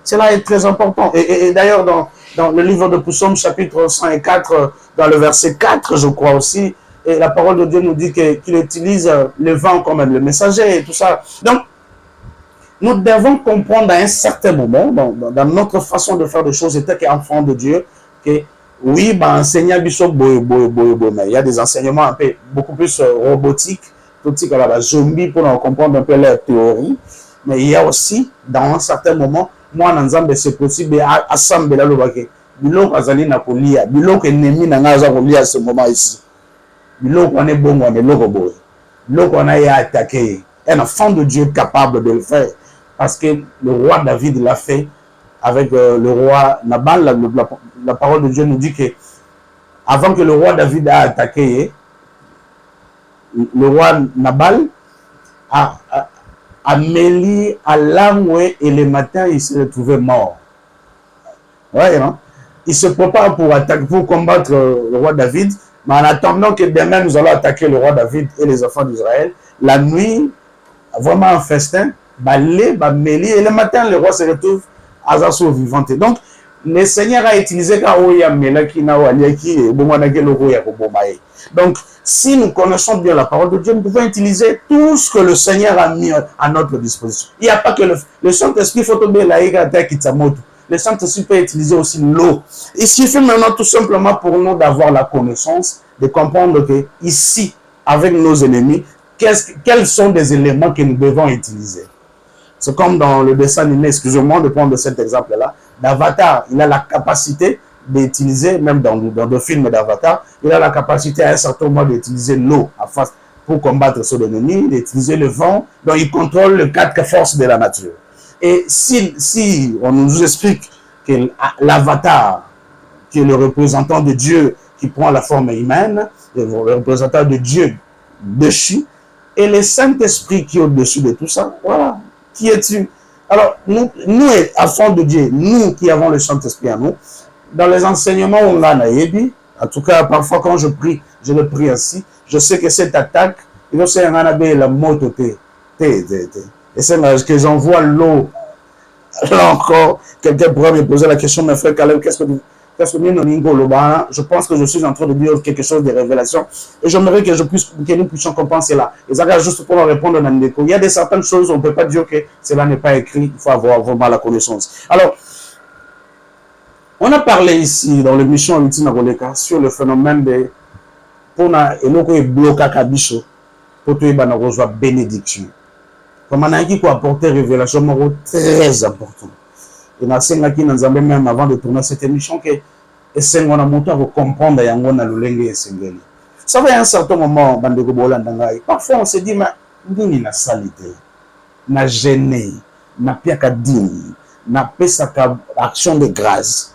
Cela est très important. Et d'ailleurs, dans le livre de Psaume, chapitre 104, dans le verset 4, je crois aussi, et la parole de Dieu nous dit qu'il utilise le vent comme le messager et tout ça. Donc, nous devons comprendre à un certain moment, dans notre façon de faire des choses, étant qu'enfant de Dieu, que oui, enseignant Bishop mais il y a des enseignements un peu beaucoup plus robotiques, tout ce comme la zombie pour comprendre un peu leur théorie. Mais il y a aussi, dans un certain moment, moi, dans c'est possible d'assembler là le baquet. Bilok azali na kolia, bilok ennemi na ngaza kolia à ce moment ici. Bilok on est bon, on est logo. Bilok on a attaqué. Un enfant de Dieu capable de le faire. Parce que le roi David l'a fait avec le roi Nabal. La parole de Dieu nous dit que avant que le roi David a attaqué, le roi Nabal a mêlé à l'âme et le matin il s'est retrouvé mort. Ouais, non? Il se prépare pour attaquer, pour combattre le roi David, mais en attendant que demain nous allons attaquer le roi David et les enfants d'Israël, la nuit, vraiment un festin, balé, mêlé, et le matin le roi se retrouve à sa vivante. Donc, le Seigneur a utilisé donc, si nous connaissons bien la parole de Dieu, nous pouvons utiliser tout ce que le Seigneur a mis à notre disposition. Il n'y a pas que le Saint-Esprit, le Saint-Esprit peut utiliser aussi l'eau. Il suffit maintenant tout simplement pour nous d'avoir la connaissance, de comprendre que ici, avec nos ennemis, quels sont des éléments que nous devons utiliser. C'est comme dans le dessin animé, excusez-moi de prendre cet exemple-là, d'Avatar, il a la capacité d'utiliser, même dans le film d'Avatar, il a la capacité à un certain moment d'utiliser l'eau pour combattre son ennemi, d'utiliser le vent, donc il contrôle les 4 forces de la nature. Et si on nous explique que l'Avatar, qui est le représentant de Dieu qui prend la forme humaine, le représentant de Dieu dessus, et le Saint-Esprit qui est au-dessus de tout ça, voilà, qui es-tu? Alors, nous, enfants de Dieu, nous qui avons le Saint-Esprit en nous, dans les enseignements, on a naïbi, en tout cas, parfois quand je prie, je le prie ainsi, je sais que cette attaque, il sait la moto, et c'est que j'envoie l'eau. Là encore, quelqu'un pourrait me poser la question, mais frère Caleb, qu'est-ce que je pense que je suis en train de dire quelque chose de révélation et j'aimerais que nous puissions comprendre cela. Et ça, juste pour répondre à Nandeko, il y a certaines choses, on ne peut pas dire que cela n'est pas écrit, il faut avoir vraiment la connaissance. Alors, on a parlé ici dans l'émission Roleka sur le phénomène de pour bloquer Kabicho pour que tu bénédiction. Comme on a dit quoi apporter révélation très important. Et na senga qui nous avons même avant de tourner cette émission que on a monté à comprendre yango na lolenge esengeli. Ça va à un certain moment bandeko bolanda ngai. Parfois on se dit mais nini na salité, na gêné, na piaka dini, na pesaka action de grâce,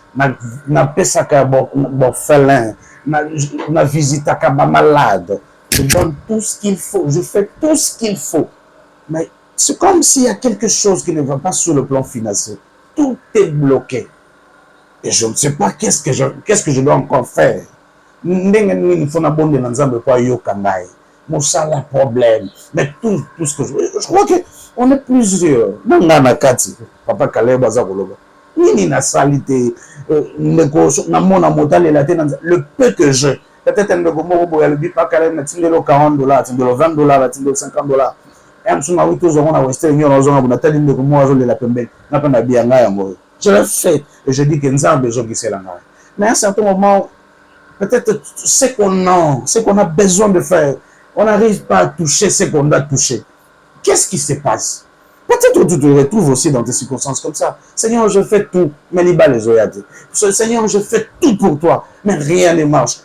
na pesaka borphelin, na visitaka ma malade. Je donne tout ce qu'il faut, je fais tout ce qu'il faut. Mais c'est comme s'il y a quelque chose qui ne va pas sur le plan financier. Tout est bloqué. Et je ne sais pas qu'est-ce que je dois encore faire. Il faut abonder dans un peu yokangai. Mon salaire problème. Mais tout ce que je crois qu'on est plusieurs. Papa Caleb Bazakoloba. Nini na salité. Le peu que j'ai. Peut-être un peu de dit pas Caleb na tindelo $40, tindelo $20, tindelo $50. Je le fais et je dis que nous avons besoin de cela. Mais à un certain moment, peut-être ce qu'on a besoin de faire, on n'arrive pas à toucher ce qu'on doit toucher. Qu'est-ce qui se passe? Peut-être que tu te retrouves aussi dans des circonstances comme ça. Seigneur, je fais tout, mais les balles les oyades. Seigneur, je fais tout pour toi, mais rien ne marche.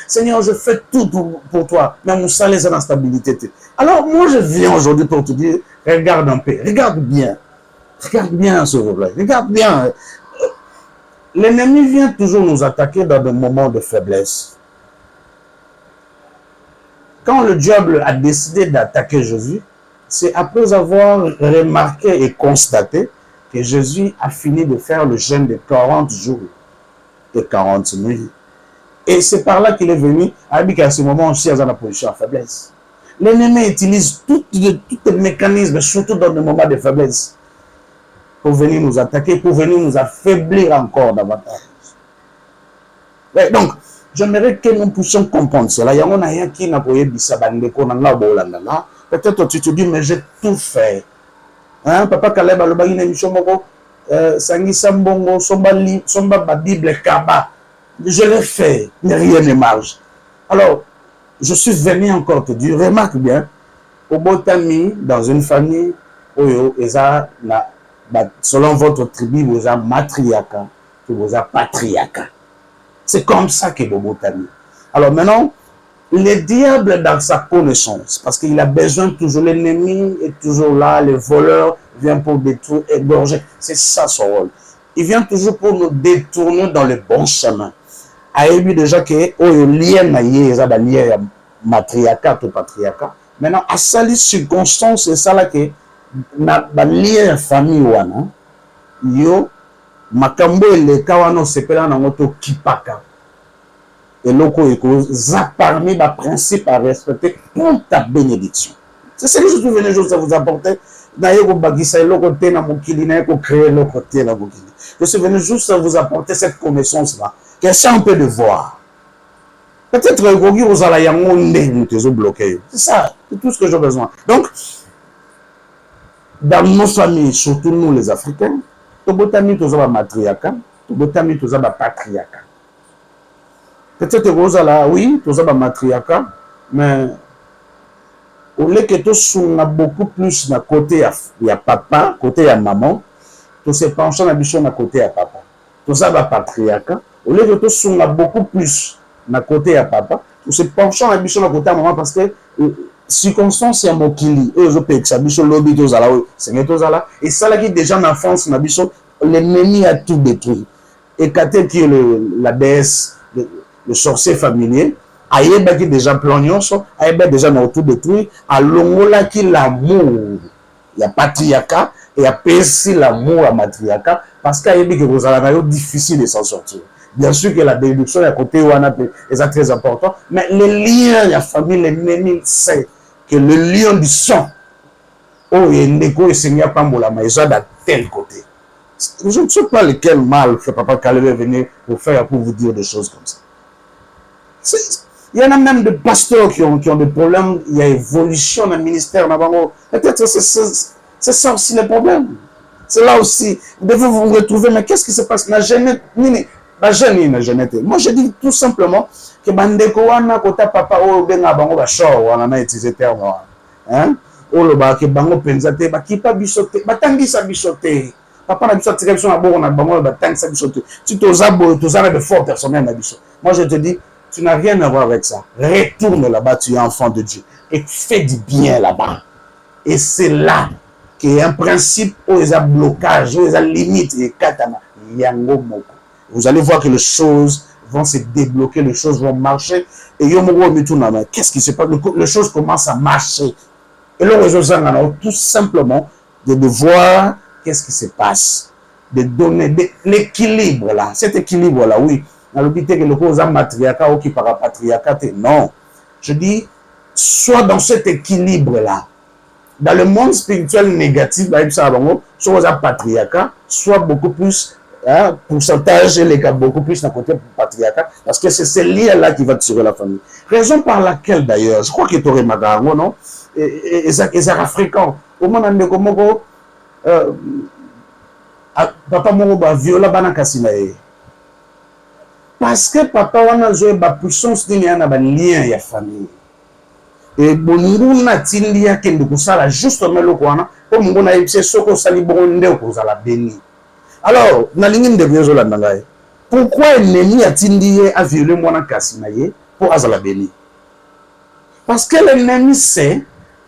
Seigneur, je fais tout pour toi, mais mon salaire est en stabilité. Alors, moi, je viens aujourd'hui pour te dire, regarde en paix, regarde bien, s'il vous plaît, regarde bien. L'ennemi vient toujours nous attaquer dans des moments de faiblesse. Quand le diable a décidé d'attaquer Jésus, c'est après avoir remarqué et constaté que Jésus a fini de faire le jeûne de 40 jours et 40 nuits. Et c'est par là qu'il est venu, à ce moment aussi, dans la position de faiblesse. L'ennemi utilise tous les mécanismes, surtout dans les moments de faiblesse, pour venir nous attaquer, pour venir nous affaiblir encore davantage. Ouais, donc, j'aimerais que nous puissions comprendre cela. Il y a un aïe qui n'a pas eu peut-être tu te dis, mais j'ai tout fait. Hein, Papa Caleb, le une émission, Sangi Sambongo, Somba Bible Kaba. Je l'ai fait, mais rien ne marche. Alors, je suis venu encore te dire, remarque bien, au Botami, dans une famille, selon votre tribu, vous avez matriarcat, vous avez patriarcat. C'est comme ça que Bobo t'a mis. Alors maintenant, le diable dans sa connaissance, parce qu'il a besoin toujours, l'ennemi est toujours là, le voleur vient pour détruire, égorger. C'est ça son rôle. Il vient toujours pour nous détourner dans le bon chemin. Il dit déjà que lien matriarcat ou patriarcat. Maintenant, à cette circonstance, c'est ça là que dans lien famille wana, yo makambo eleka wana osepela nango tokipaka eloko ekoza parmi les principes à respecter pour ta bénédiction. C'est ce que je suis venu juste vous apporter. Je suis venu juste vous apporter cette connaissance-là. Question un peu de voir. Peut-être que vous allez vous bloquer. C'est ça, c'est tout ce que j'ai besoin. Donc, dans nos familles, surtout nous les Africains, Tobotami tozaba matriarcat, Tobotami tozaba patriarcat. Peut-être que vous allez, oui, tozaba matriarcat, mais au lieu que tout soit beaucoup plus à côté, il y a papa, côté il y a maman, tout se penchant la bichon à côté à papa. Tout ça va patriarcat. Au lieu de tout son a beaucoup plus à côté à papa, tout se penchant la bichon à côté à maman parce que circonstance c'est un mot qui lit. Eux, je peux que ça bichon lobby tous à la c'est tous à la. Et ça là qui déjà en enfance, la bichon, l'ennemi a tout détruit. Et Katel qui est la déesse, le sorcier familier, Aïeba qui déjà planion, Aïeba déjà n'a tout détruit, à l'ongola qui l'amour, il y a patriarcat, et il y a aussi l'amour à matriarcat, parce qu'Aïeba qui vous a difficile de s'en sortir. Bien sûr que la bénédiction à côté est très important, mais les liens de la famille, l'ennemi sait que le lien du sang, oh, il y a une écho et Seigneur Pambola, mais ils ont d'un tel côté. Je ne sais pas lequel mal fait Papa Caleb est venu pour vous dire des choses comme ça. Il y en a même des pasteurs qui ont des problèmes, il y a évolution dans le ministère. Peut-être c'est ça aussi le problème. C'est là aussi, vous devez vous retrouver, mais qu'est-ce qui se passe? Moi, je dis tout simplement que Bandeko wana kota papa o benga bango ba show wana na utiliser terme hein o lo ba ke bango penza te ba kipa bisote batangisa bisote papa na bisote direction na bon na bango batangisa bisote tu tozabo tozana de fort personnel na bisote. Moi je te dis tu n'as rien à voir avec ça. Retourne là-bas, tu es enfant de Dieu et fais du bien là-bas. Et c'est là qu'il y a un principe où il y a un blocage, où il y a une limite et katana yango moko. Vous allez voir que les choses vont se débloquer, les choses vont marcher. Et qu'est-ce qui se passe? Les choses commencent à marcher. Et là, tout simplement, de voir qu'est-ce qui se passe. De donner l'équilibre là. Cet équilibre là, oui. Que le cause matriarcat ou qui parapatriarcat, non. Je dis, soit dans cet équilibre là. Dans le monde spirituel négatif, soit patriarcat, soit beaucoup plus. Pourcentage les cas beaucoup plus d'un côté patriarcat parce que c'est ce lien là qui va tirer la famille. Raison par laquelle d'ailleurs je crois que tu aurais magarango non et ça fréquent au moment où comment papa mon ba viola bana kasina parce que papa wana joué ba puissance ni na ba lien ya famille et bonungu na tilia kende kusala justement le kwana ko mungu na yebise soko sali bonde ko za la béni. Alors, pourquoi l'ennemi a tindi à violer mon Kassinaye pour Azala béni? Parce que l'ennemi sait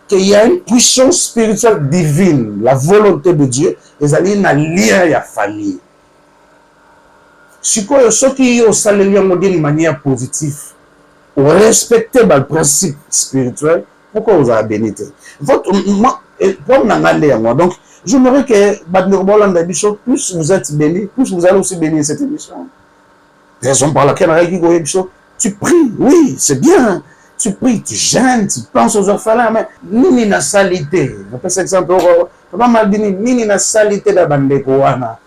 qu'il y a une puissance spirituelle divine, la volonté de Dieu, et ça y a un lien à la famille. Ce qui ont salé d'une manière positive, ou respecter le principe spirituel, pourquoi vous avez béni? Donc, j'aimerais que plus vous êtes bénis, plus vous allez aussi bénir cette émission. Raison par laquelle tu pries, oui, c'est bien. Tu pries, tu gênes, tu penses aux orphelins, mais nini na salité. Je prends cet exemple, pas mal dit nini na salité da bandeko wana.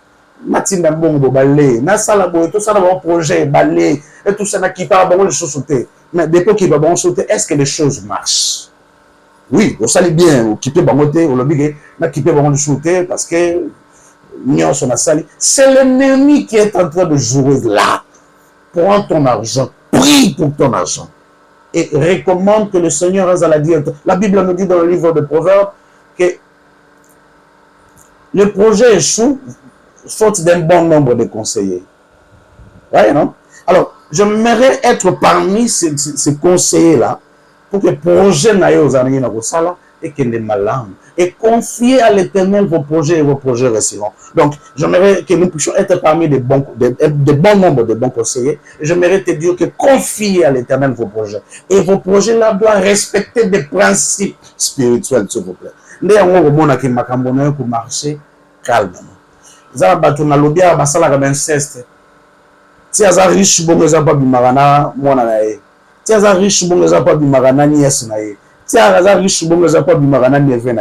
Matinda mbongo balé, na sala bo tout ça dans projet balé et tout ça na qui pas bon les choses sauter. Mais depuis qu'il va bon sauter, est-ce que les choses marchent? Oui, on sali bien, on quitte bangoté, on l'oblige, on a quitté bangoté sauter parce que nous sommes sali. C'est l'ennemi qui est en train de jouer là. Prends ton argent, prie pour ton argent. Et recommande que le Seigneur a dit. La Bible nous dit dans le livre de Proverbes que le projet échoue faute d'un bon nombre de conseillers. Ouais, non? Alors, j'aimerais être parmi ces conseillers-là pour que le projet n'aille aux années et que les malins et confier à l'Éternel vos projets et vos projets récurrents. Donc, j'aimerais que nous puissions être parmi des bons nombres de bons conseillers. Et j'aimerais te dire que confiez à l'Éternel vos projets. Et vos projets-là doivent respecter des principes spirituels, s'il vous plaît. Néanmoins, pour marcher calmement. Vous avez battu dans l'objet à Basala inceste. Si vous êtes riche, vous n'avez pas de marana, moi, si vous êtes riche, vous n'avez pas de marana, nièce, si vous êtes riche, vous n'avez pas de marana, neveu,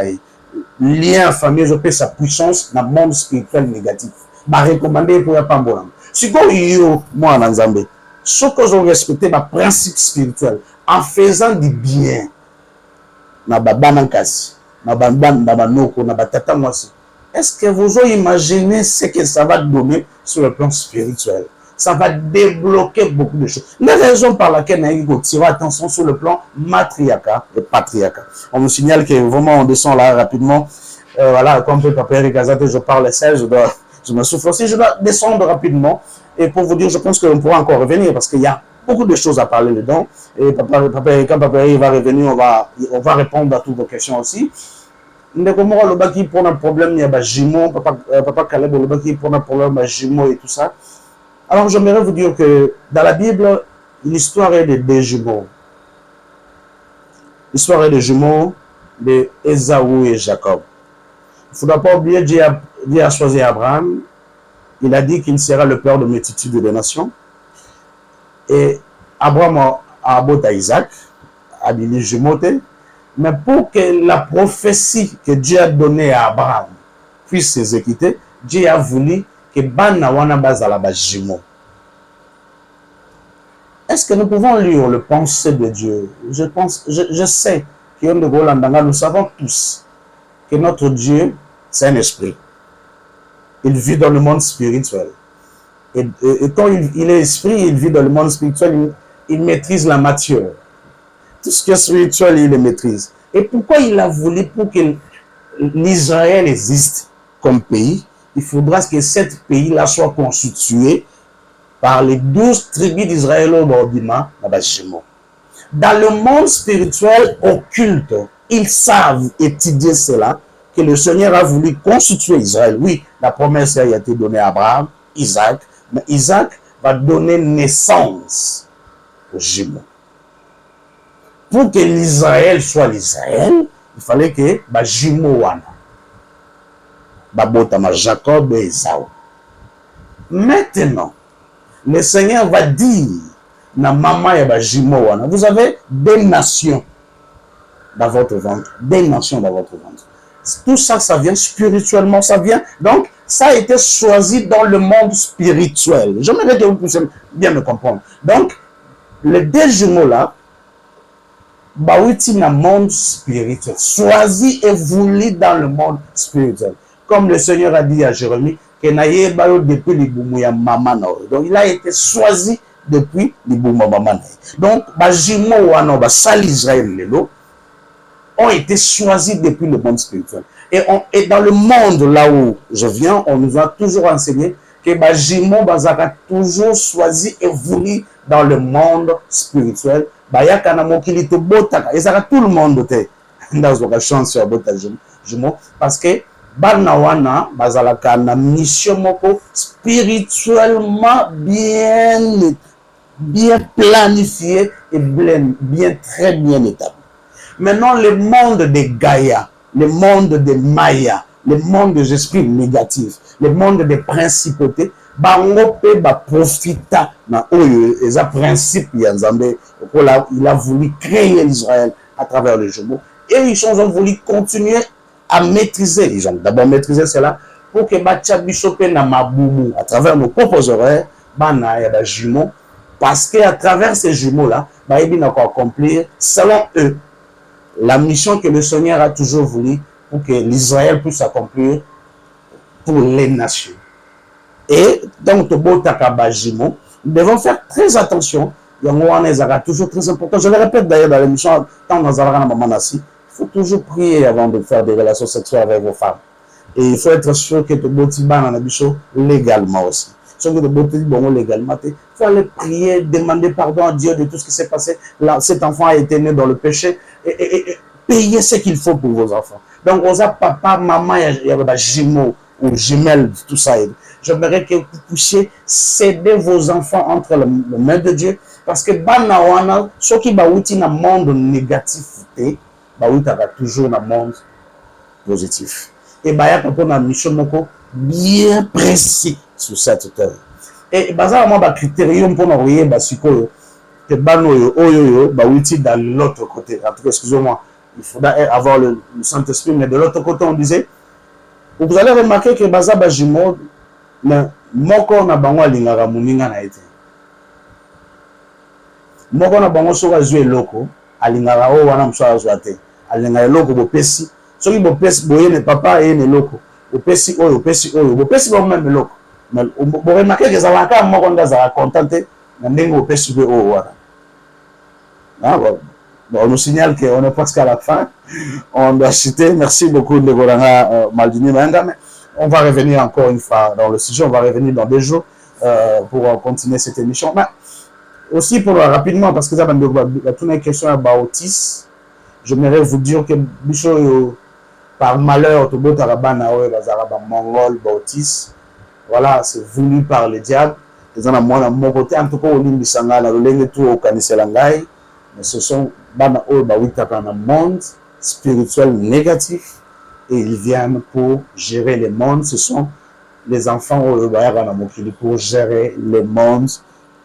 lien famille, je peux sa puissance dans le monde spirituel négatif. Je recommande pour pas bon. Si vous moi, en Zambie, ce que je respecte, ma principe spirituel, en faisant du bien, na babanankasi, na banoko, na batata mwasi. Est-ce que vous avez imaginé ce que ça va donner sur le plan spirituel? Ça va débloquer beaucoup de choses. La raison par laquelle on tire attention sur le plan matriarcat et patriarcat. On me signale que vraiment on descend là rapidement. Voilà, comme peut Papa Eric Azate, je parle 16, je dois je me souffle aussi. Je dois descendre rapidement. Et pour vous dire, je pense qu'on pourra encore revenir parce qu'il y a beaucoup de choses à parler dedans. Et quand Papa va revenir, on va répondre à toutes vos questions aussi. Comment le baki pour un problème, il y a jumeaux, Papa Caleb, le baki pour un problème, jumeaux et tout ça. Alors, j'aimerais vous dire que dans la Bible, l'histoire est de deux jumeaux. L'histoire est des jumeaux de Ésaü et Jacob. Il ne faudra pas oublier, Dieu a choisi Abraham. Il a dit qu'il sera le père de multitudes de nations. Et Abraham a aborté Isaac, a dit les jumeaux. Mais pour que la prophétie que Dieu a donnée à Abraham puisse s'exécuter, Dieu a voulu que Bana wana bazala ba jumeaux. Est-ce que nous pouvons lire le pensée de Dieu? Je sais que nous savons tous que notre Dieu, c'est un esprit. Il vit dans le monde spirituel. Et quand il est esprit, il vit dans le monde spirituel, il maîtrise la matière. Tout ce qui est spirituel, il le maîtrise. Et pourquoi il a voulu pour que l'Israël existe comme pays? Il faudra que ce pays-là soit constitué par les 12 tribus d'Israël au Bordima, dans le monde spirituel occulte, ils savent étudier cela, que le Seigneur a voulu constituer Israël. Oui, la promesse a été donnée à Abraham, Isaac, mais Isaac va donner naissance aux jumeaux. Pour que l'Israël soit l'Israël, il fallait que les jumeaux soient Jacob et Ésaü. Maintenant, le Seigneur va dire na maman et jumeaux, vous avez des nations dans votre ventre, des nations dans votre ventre. Tout ça, ça vient spirituellement, ça vient. Donc, ça a été choisi dans le monde spirituel. J'aimerais que vous puissiez bien me comprendre. Donc, les deux jumeaux-là, Baouti dans le monde spirituel, choisi et voulu dans le monde spirituel. Comme le Seigneur a dit à Jérémie, que naye bayo depuis les boumouya maman. Donc, il a été choisi depuis les boumouya maman. Donc, les jumeaux sal Israël lelo ont été choisis depuis le monde spirituel. Et dans le monde là où je viens, on nous a toujours enseigné que les jumeaux bazaka toujours choisi et voulu dans le monde spirituel. Bayaka mokili to botaka, ezaka tout le monde te dans la chance sur bota jumeaux parce que bana wana bazalaka na mission moko spirituellement bien planifié et très bien établi. Maintenant, le monde des Gaïa, le monde des Maya, le monde des esprits négatifs, le monde des principautés, bango pe ba profita na oyo eza principe ya Nzambe. Il a voulu créer l'Israël à travers les jumeaux et ils ont voulu continuer à maîtriser. Ils ont d'abord maîtrisé cela pour que bacha bisope na maboumou à travers nos propres horaires, bana ya ba jumeaux, parce qu'à travers ces jumeaux là, ba ebi na ko accomplir selon eux la mission que le Seigneur a toujours voulu pour que l'Israël puisse accomplir pour les nations. Et donc, nous devons faire très attention. Il toujours très important. Je le répète d'ailleurs dans l'émission, il faut toujours prier avant de faire des relations sexuelles avec vos femmes. Et il faut être sûr que tu es légalement aussi. Légalement, il faut aller prier, demander pardon à Dieu de tout ce qui s'est passé. Là, cet enfant a été né dans le péché. Et payer ce qu'il faut pour vos enfants. Donc, on a papa, maman, il y a des jumeaux ou jumelles, tout ça. J'aimerais que vous puissiez céder vos enfants entre les mains de Dieu. Parce que ceux qui sont dans le monde négatif, ils sont toujours dans le monde positif. Et il y a une mission bien précis sur cette terre. Et il y a un critérium pour nous voyez que dans l'autre côté. Excusez-moi, il faudra avoir le Saint-Esprit, mais de l'autre côté, on disait, vous allez remarquer que baza bajimo na moko na bango alingaka muninga na ete. Moko na bango soka zwe loko alingaka o wana mswa zwate. Alingaka loko bopesi. Soki bopesi boye ne papa e ne loko. Bopesi oyo bopesi ba même loko. Mais bo remarquer que ça va ka moko ndaza contenté na ndenge bopesi be o wana. Ah bon. On nous signale qu'on est presque à la fin. On doit citer. Merci beaucoup de Goranga Maldini Manga. on va revenir encore une fois dans le sujet, on va revenir dans 2 jours pour continuer cette émission. Mais aussi pour rapidement, parce que ça va une question à Baotis, j'aimerais vous dire que par malheur, tout le monde mongol, Baotis, voilà, c'est voulu par le diable. Les gens à mon côté, en tout cas, au Limbisanga, le tout au Kaniselangai, mais ce sont bana ol bawitaka dans monde spirituel négatif et ils viennent pour gérer les mondes. Ce sont les enfants pour gérer les mondes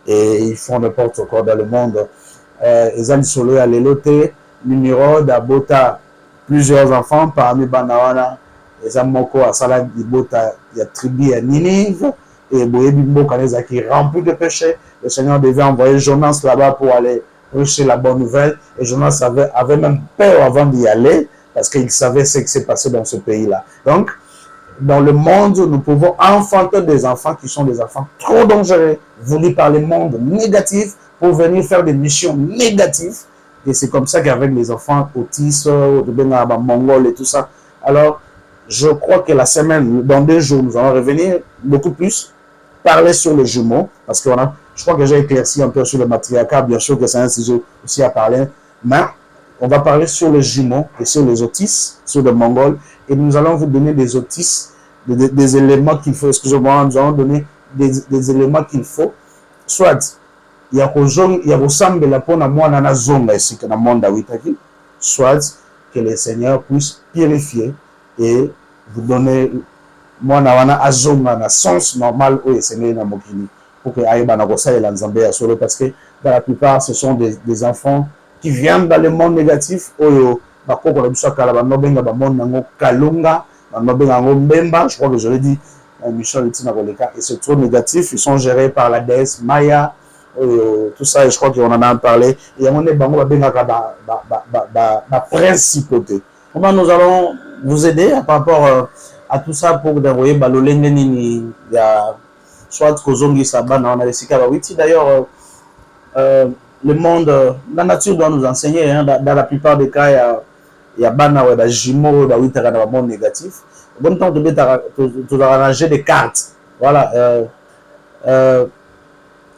et ils font n'importe quoi dans le monde. Ils ont solo à l'éloté, numéro d'abota plusieurs enfants parmi banawana. Ils ont moko à sala d'ibota, il y a tribu à Ninive et Boyebimbo Kaneza qui rempli de péché. Le Seigneur devait envoyer Jonas là-bas pour aller prêcher la bonne nouvelle. Et Jonas avait même peur avant d'y aller parce qu'il savait ce qui s'est passé dans ce pays-là. Donc, dans le monde, nous pouvons enfanter des enfants qui sont des enfants trop dangereux, voulus par le monde négatif pour venir faire des missions négatives. Et c'est comme ça qu'avec les enfants autistes, mongols et tout ça. Alors, je crois que la semaine, dans 2 jours, nous allons revenir beaucoup plus, parler sur les jumeaux, parce que je crois que j'ai éclairci un peu sur le matriarcat, bien sûr que c'est un sujet aussi à parler, mais on va parler sur les jumeaux et sur les autistes, sur les mongols, et nous allons vous donner des autistes, des éléments qu'il faut, excusez-moi, nous allons donner des éléments qu'il faut, soit il y a ressemble pour moi dans la zone ici que dans le monde d'Awitaki, soit que le Seigneur puisse purifier et vous donner moi na azonga na sens normal au Seigneur na mokili pour que aïba na kosa et l'anzambé solo parce que dans la plupart ce sont des enfants qui viennent dans le monde négatif oyo bakoko na biso kala ba nobenga ba monde nango kalunga ba nobenga ngo mbemba, je crois que je l'ai dit Michel Tina Koleka, et c'est trop négatif, ils sont gérés par la déesse Maya, tout ça, et je crois qu'on en a parlé, et on est bango ba principauté. Comment nous allons vous aider par rapport à tout ça pour envoyer balolenge nini ya soit kozongi sabana on a les sika witi d'ailleurs le monde la nature doit nous enseigner hein, dans la plupart des cas il y a bana ouais ba jumeaux ba wita dans le monde négatif bon temps de arranger des cartes voilà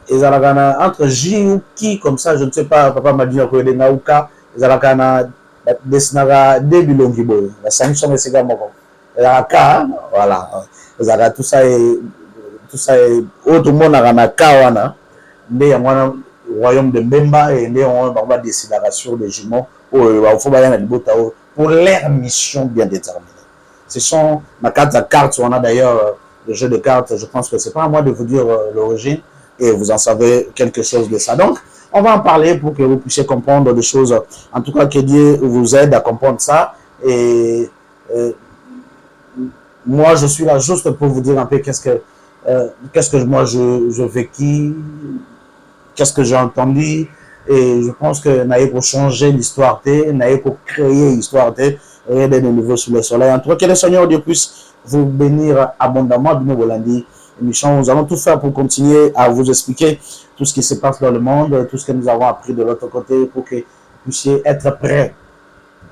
ils ont entre J ou qui comme ça je ne sais pas papa m'a dit que les nauka ils ont dessinara debilongi boy la sanction c'est comme la cas voilà tout ça et autre monde na cas wana ndé ya royaume de Mbemba et ndé on va décider sur les jumeaux il faut bailler na libota pour leur mission bien déterminée. Ce sont ma carte on a d'ailleurs le jeu de cartes, je pense que c'est pas à moi de vous dire l'origine et vous en savez quelque chose de ça. Donc on va en parler pour que vous puissiez comprendre des choses. En tout cas, que Dieu vous aide à comprendre ça. Et moi, je suis là juste pour vous dire un peu qu'est-ce que moi je vécu, qu'est-ce que j'ai entendu. Et je pense que n'a pour changer l'histoire, n'a pour créer l'histoire, rien de nouveau sous le soleil. En tout cas, que le Seigneur Dieu puisse vous bénir abondamment. Nous allons tout faire pour continuer à vous expliquer tout ce qui se passe dans le monde, tout ce que nous avons appris de l'autre côté pour que vous puissiez être prêts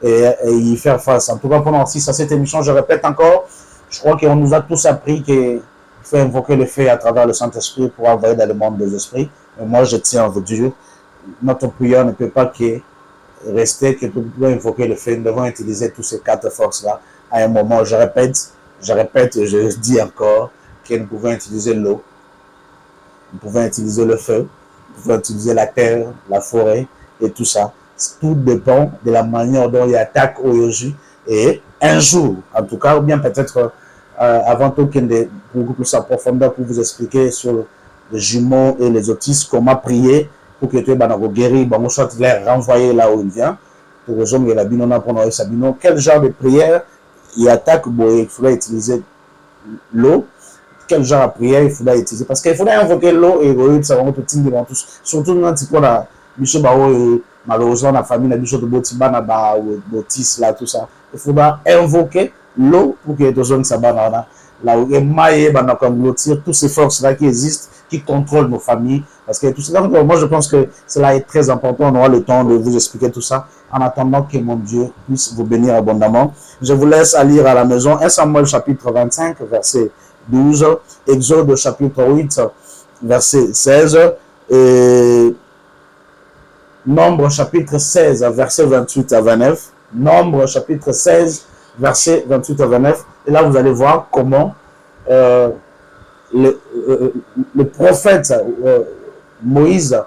et y faire face. En tout cas, pendant 6 à 7 émissions, je répète encore, je crois qu'on nous a tous appris qu'il faut invoquer le feu à travers le Saint-Esprit pour envoyer dans le monde des esprits. Mais moi, je tiens à vous dire, notre prière ne peut pas que rester, que nous devons invoquer le feu. Nous devons utiliser toutes ces 4 forces-là à un moment. Je répète, je dis encore, que nous pouvons utiliser l'eau, nous pouvons utiliser le feu, nous pouvons utiliser la terre, la forêt et tout ça. Tout dépend de la manière dont il attaque au Yoji. Et un jour, en tout cas, ou bien peut-être avant tout, beaucoup plus en profondeur pour vous expliquer sur les jumeaux et les autistes, comment prier pour que tu aies guéri, soit les renvoyer là où il vient, pour résoudre la binona pour noyer sa binon. Quel genre de prière il attaque, il faudrait utiliser l'eau. Quel genre de prière il faudra utiliser parce qu'il faudrait invoquer l'eau et ça va tout devant tous surtout dans malheureusement la famille a de Botis là tout ça il faudra invoquer l'eau pour que les gens ça banana là où maillé, nglotir toutes ces forces-là qui existent, qui contrôlent nos familles. Parce que tout ça, donc, moi, je pense que cela est très important. On aura le temps de vous expliquer tout ça en attendant que mon Dieu puisse vous bénir abondamment. Je vous laisse à lire à la maison 1 Samuel chapitre 25, verset 12, Exode chapitre 8, verset 16, et Nombre chapitre 16, verset 28 à 29. Nombre chapitre 16, verset 28 à 29. Et là, vous allez voir comment le prophète Moïse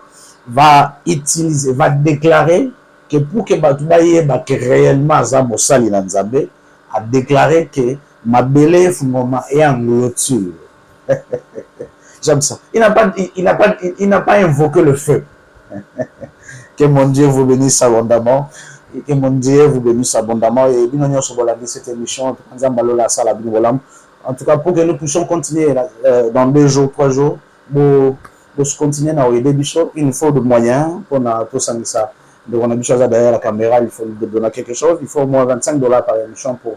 va utiliser, va déclarer que pour que que réellement Zamosali Nzambe a déclaré que Mabele Fumoma est en clôture. J'aime ça. Il n'a pas invoqué le feu. Que mon Dieu vous bénisse abondamment. Et que mon Dieu vous bénisse abondamment. Et bien, sur cette émission, en tout cas, pour que nous puissions continuer dans 2 jours, 3 jours, pour continuer à aider Bishop, il nous faut des moyens pour tout ça. Donc, on a des choses derrière la caméra, il faut donner quelque chose. Il faut au moins $25 par émission pour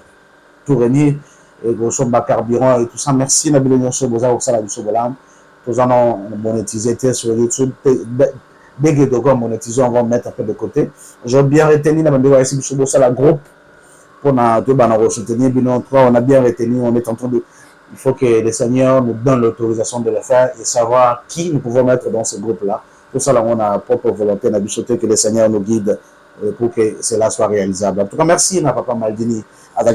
tout réunir. Et grosso modo, carburant et tout ça. Merci, Nabil Nyonso, Boza, Oksala, Bishop Bolam. Tous en ont monétisé sur YouTube. Dès que nous monétisons, on va mettre un peu de côté. J'ai bien retenu la groupe pour nous soutenir. On a bien retenu, on est en train de. Il faut que le Seigneur nous donne l'autorisation de le faire et savoir qui nous pouvons mettre dans ce groupe-là. Pour ça, on a propre volonté, on a souhaité que le Seigneur nous guide pour que cela soit réalisable. En tout cas, merci, Papa Maldini,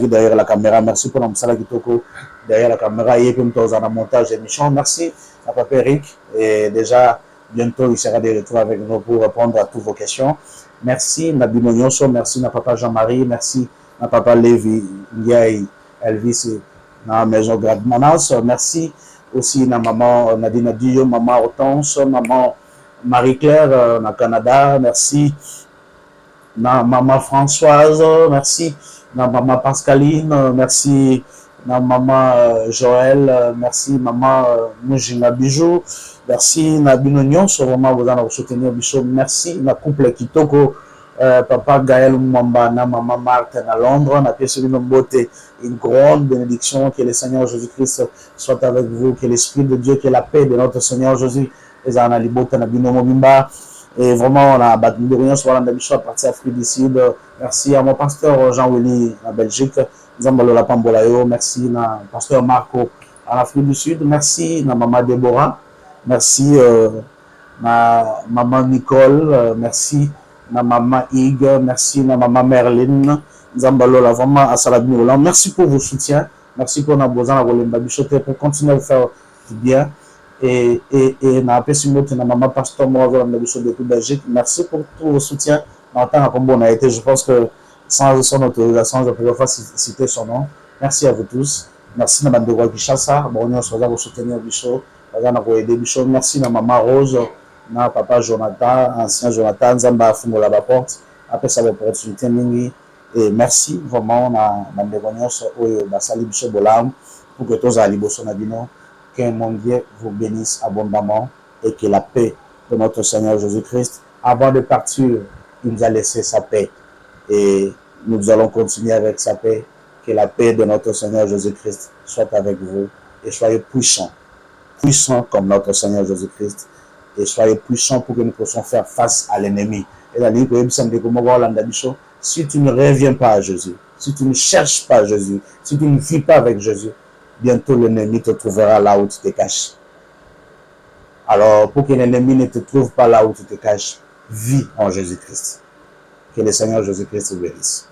derrière la caméra. Merci pour Namsala Kitoko derrière la caméra et puis dans un montage d'émission. Merci à Papa Eric. Et déjà, bientôt, il sera de retour avec nous pour répondre à toutes vos questions. Merci, Nabi Monyoso. Merci, Papa Jean-Marie. Merci, Papa Lévi, Ndiaye, Elvis, na Maison Grande Manas. Merci aussi, Maman Nadine Dio, Maman Hortense, Maman Marie-Claire, na Canada. Merci, Maman Françoise. Merci, Maman Pascaline. Merci, Maman Joël. Merci, Maman Mujina Bijou. Merci, Nabino Nyonso, vraiment, vous allez soutenir Bishop. Merci, na couple Kitoko, Papa Gaël Mwamba, na Maman Marthe, à Londres, na pièce de beauté, une grande bénédiction, que le Seigneur Jésus-Christ soit avec vous, que l'Esprit de Dieu, que la paix de notre Seigneur Jésus, les Analibote, Nabino Mobimba, et vraiment, on a battu de rien sur la Bishop à partir d'Afrique du Sud. Merci à mon pasteur Jean-Willy, en Belgique, Zambalola Pambolayo, merci à pasteur Marco, en Afrique du Sud, merci à Maman Déborah. Merci ma maman Nicole, merci ma maman Ig, merci ma maman Merlin, Zambalola, vraiment à Salabinola. Merci pour vos soutiens, merci pour nos besoins pour continuer à faire du bien. Et na maman pasteur Moravel de Belgique, merci pour tous vos soutiens. En tant que on a été, je pense que sans son autorisation, je ne pourrais pas citer son nom. Merci à vous tous. Merci à Bandego Kishasa, on se regarde pour soutenir Bichot. Merci à Maman Rose, à Papa Jonathan, ancien Jonathan, Zamba Fungola Porte, après ça l'opportunité mingi. Et merci vraiment à Bandegonios au Basali Bichot Bolam pour que tous à Libosonabino, que mon Dieu vous bénisse abondamment et que la paix de notre Seigneur Jésus-Christ, avant de partir, il nous a laissé sa paix et nous allons continuer avec sa paix. Que la paix de notre Seigneur Jésus-Christ soit avec vous et soyez puissants comme notre Seigneur Jésus-Christ et soyez puissants pour que nous puissions faire face à l'ennemi. Et la Bible dit, si tu ne reviens pas à Jésus, si tu ne cherches pas Jésus, si tu ne vis pas avec Jésus, bientôt l'ennemi te trouvera là où tu te caches. Alors, pour que l'ennemi ne te trouve pas là où tu te caches, vis en Jésus-Christ. Que le Seigneur Jésus-Christ te bénisse.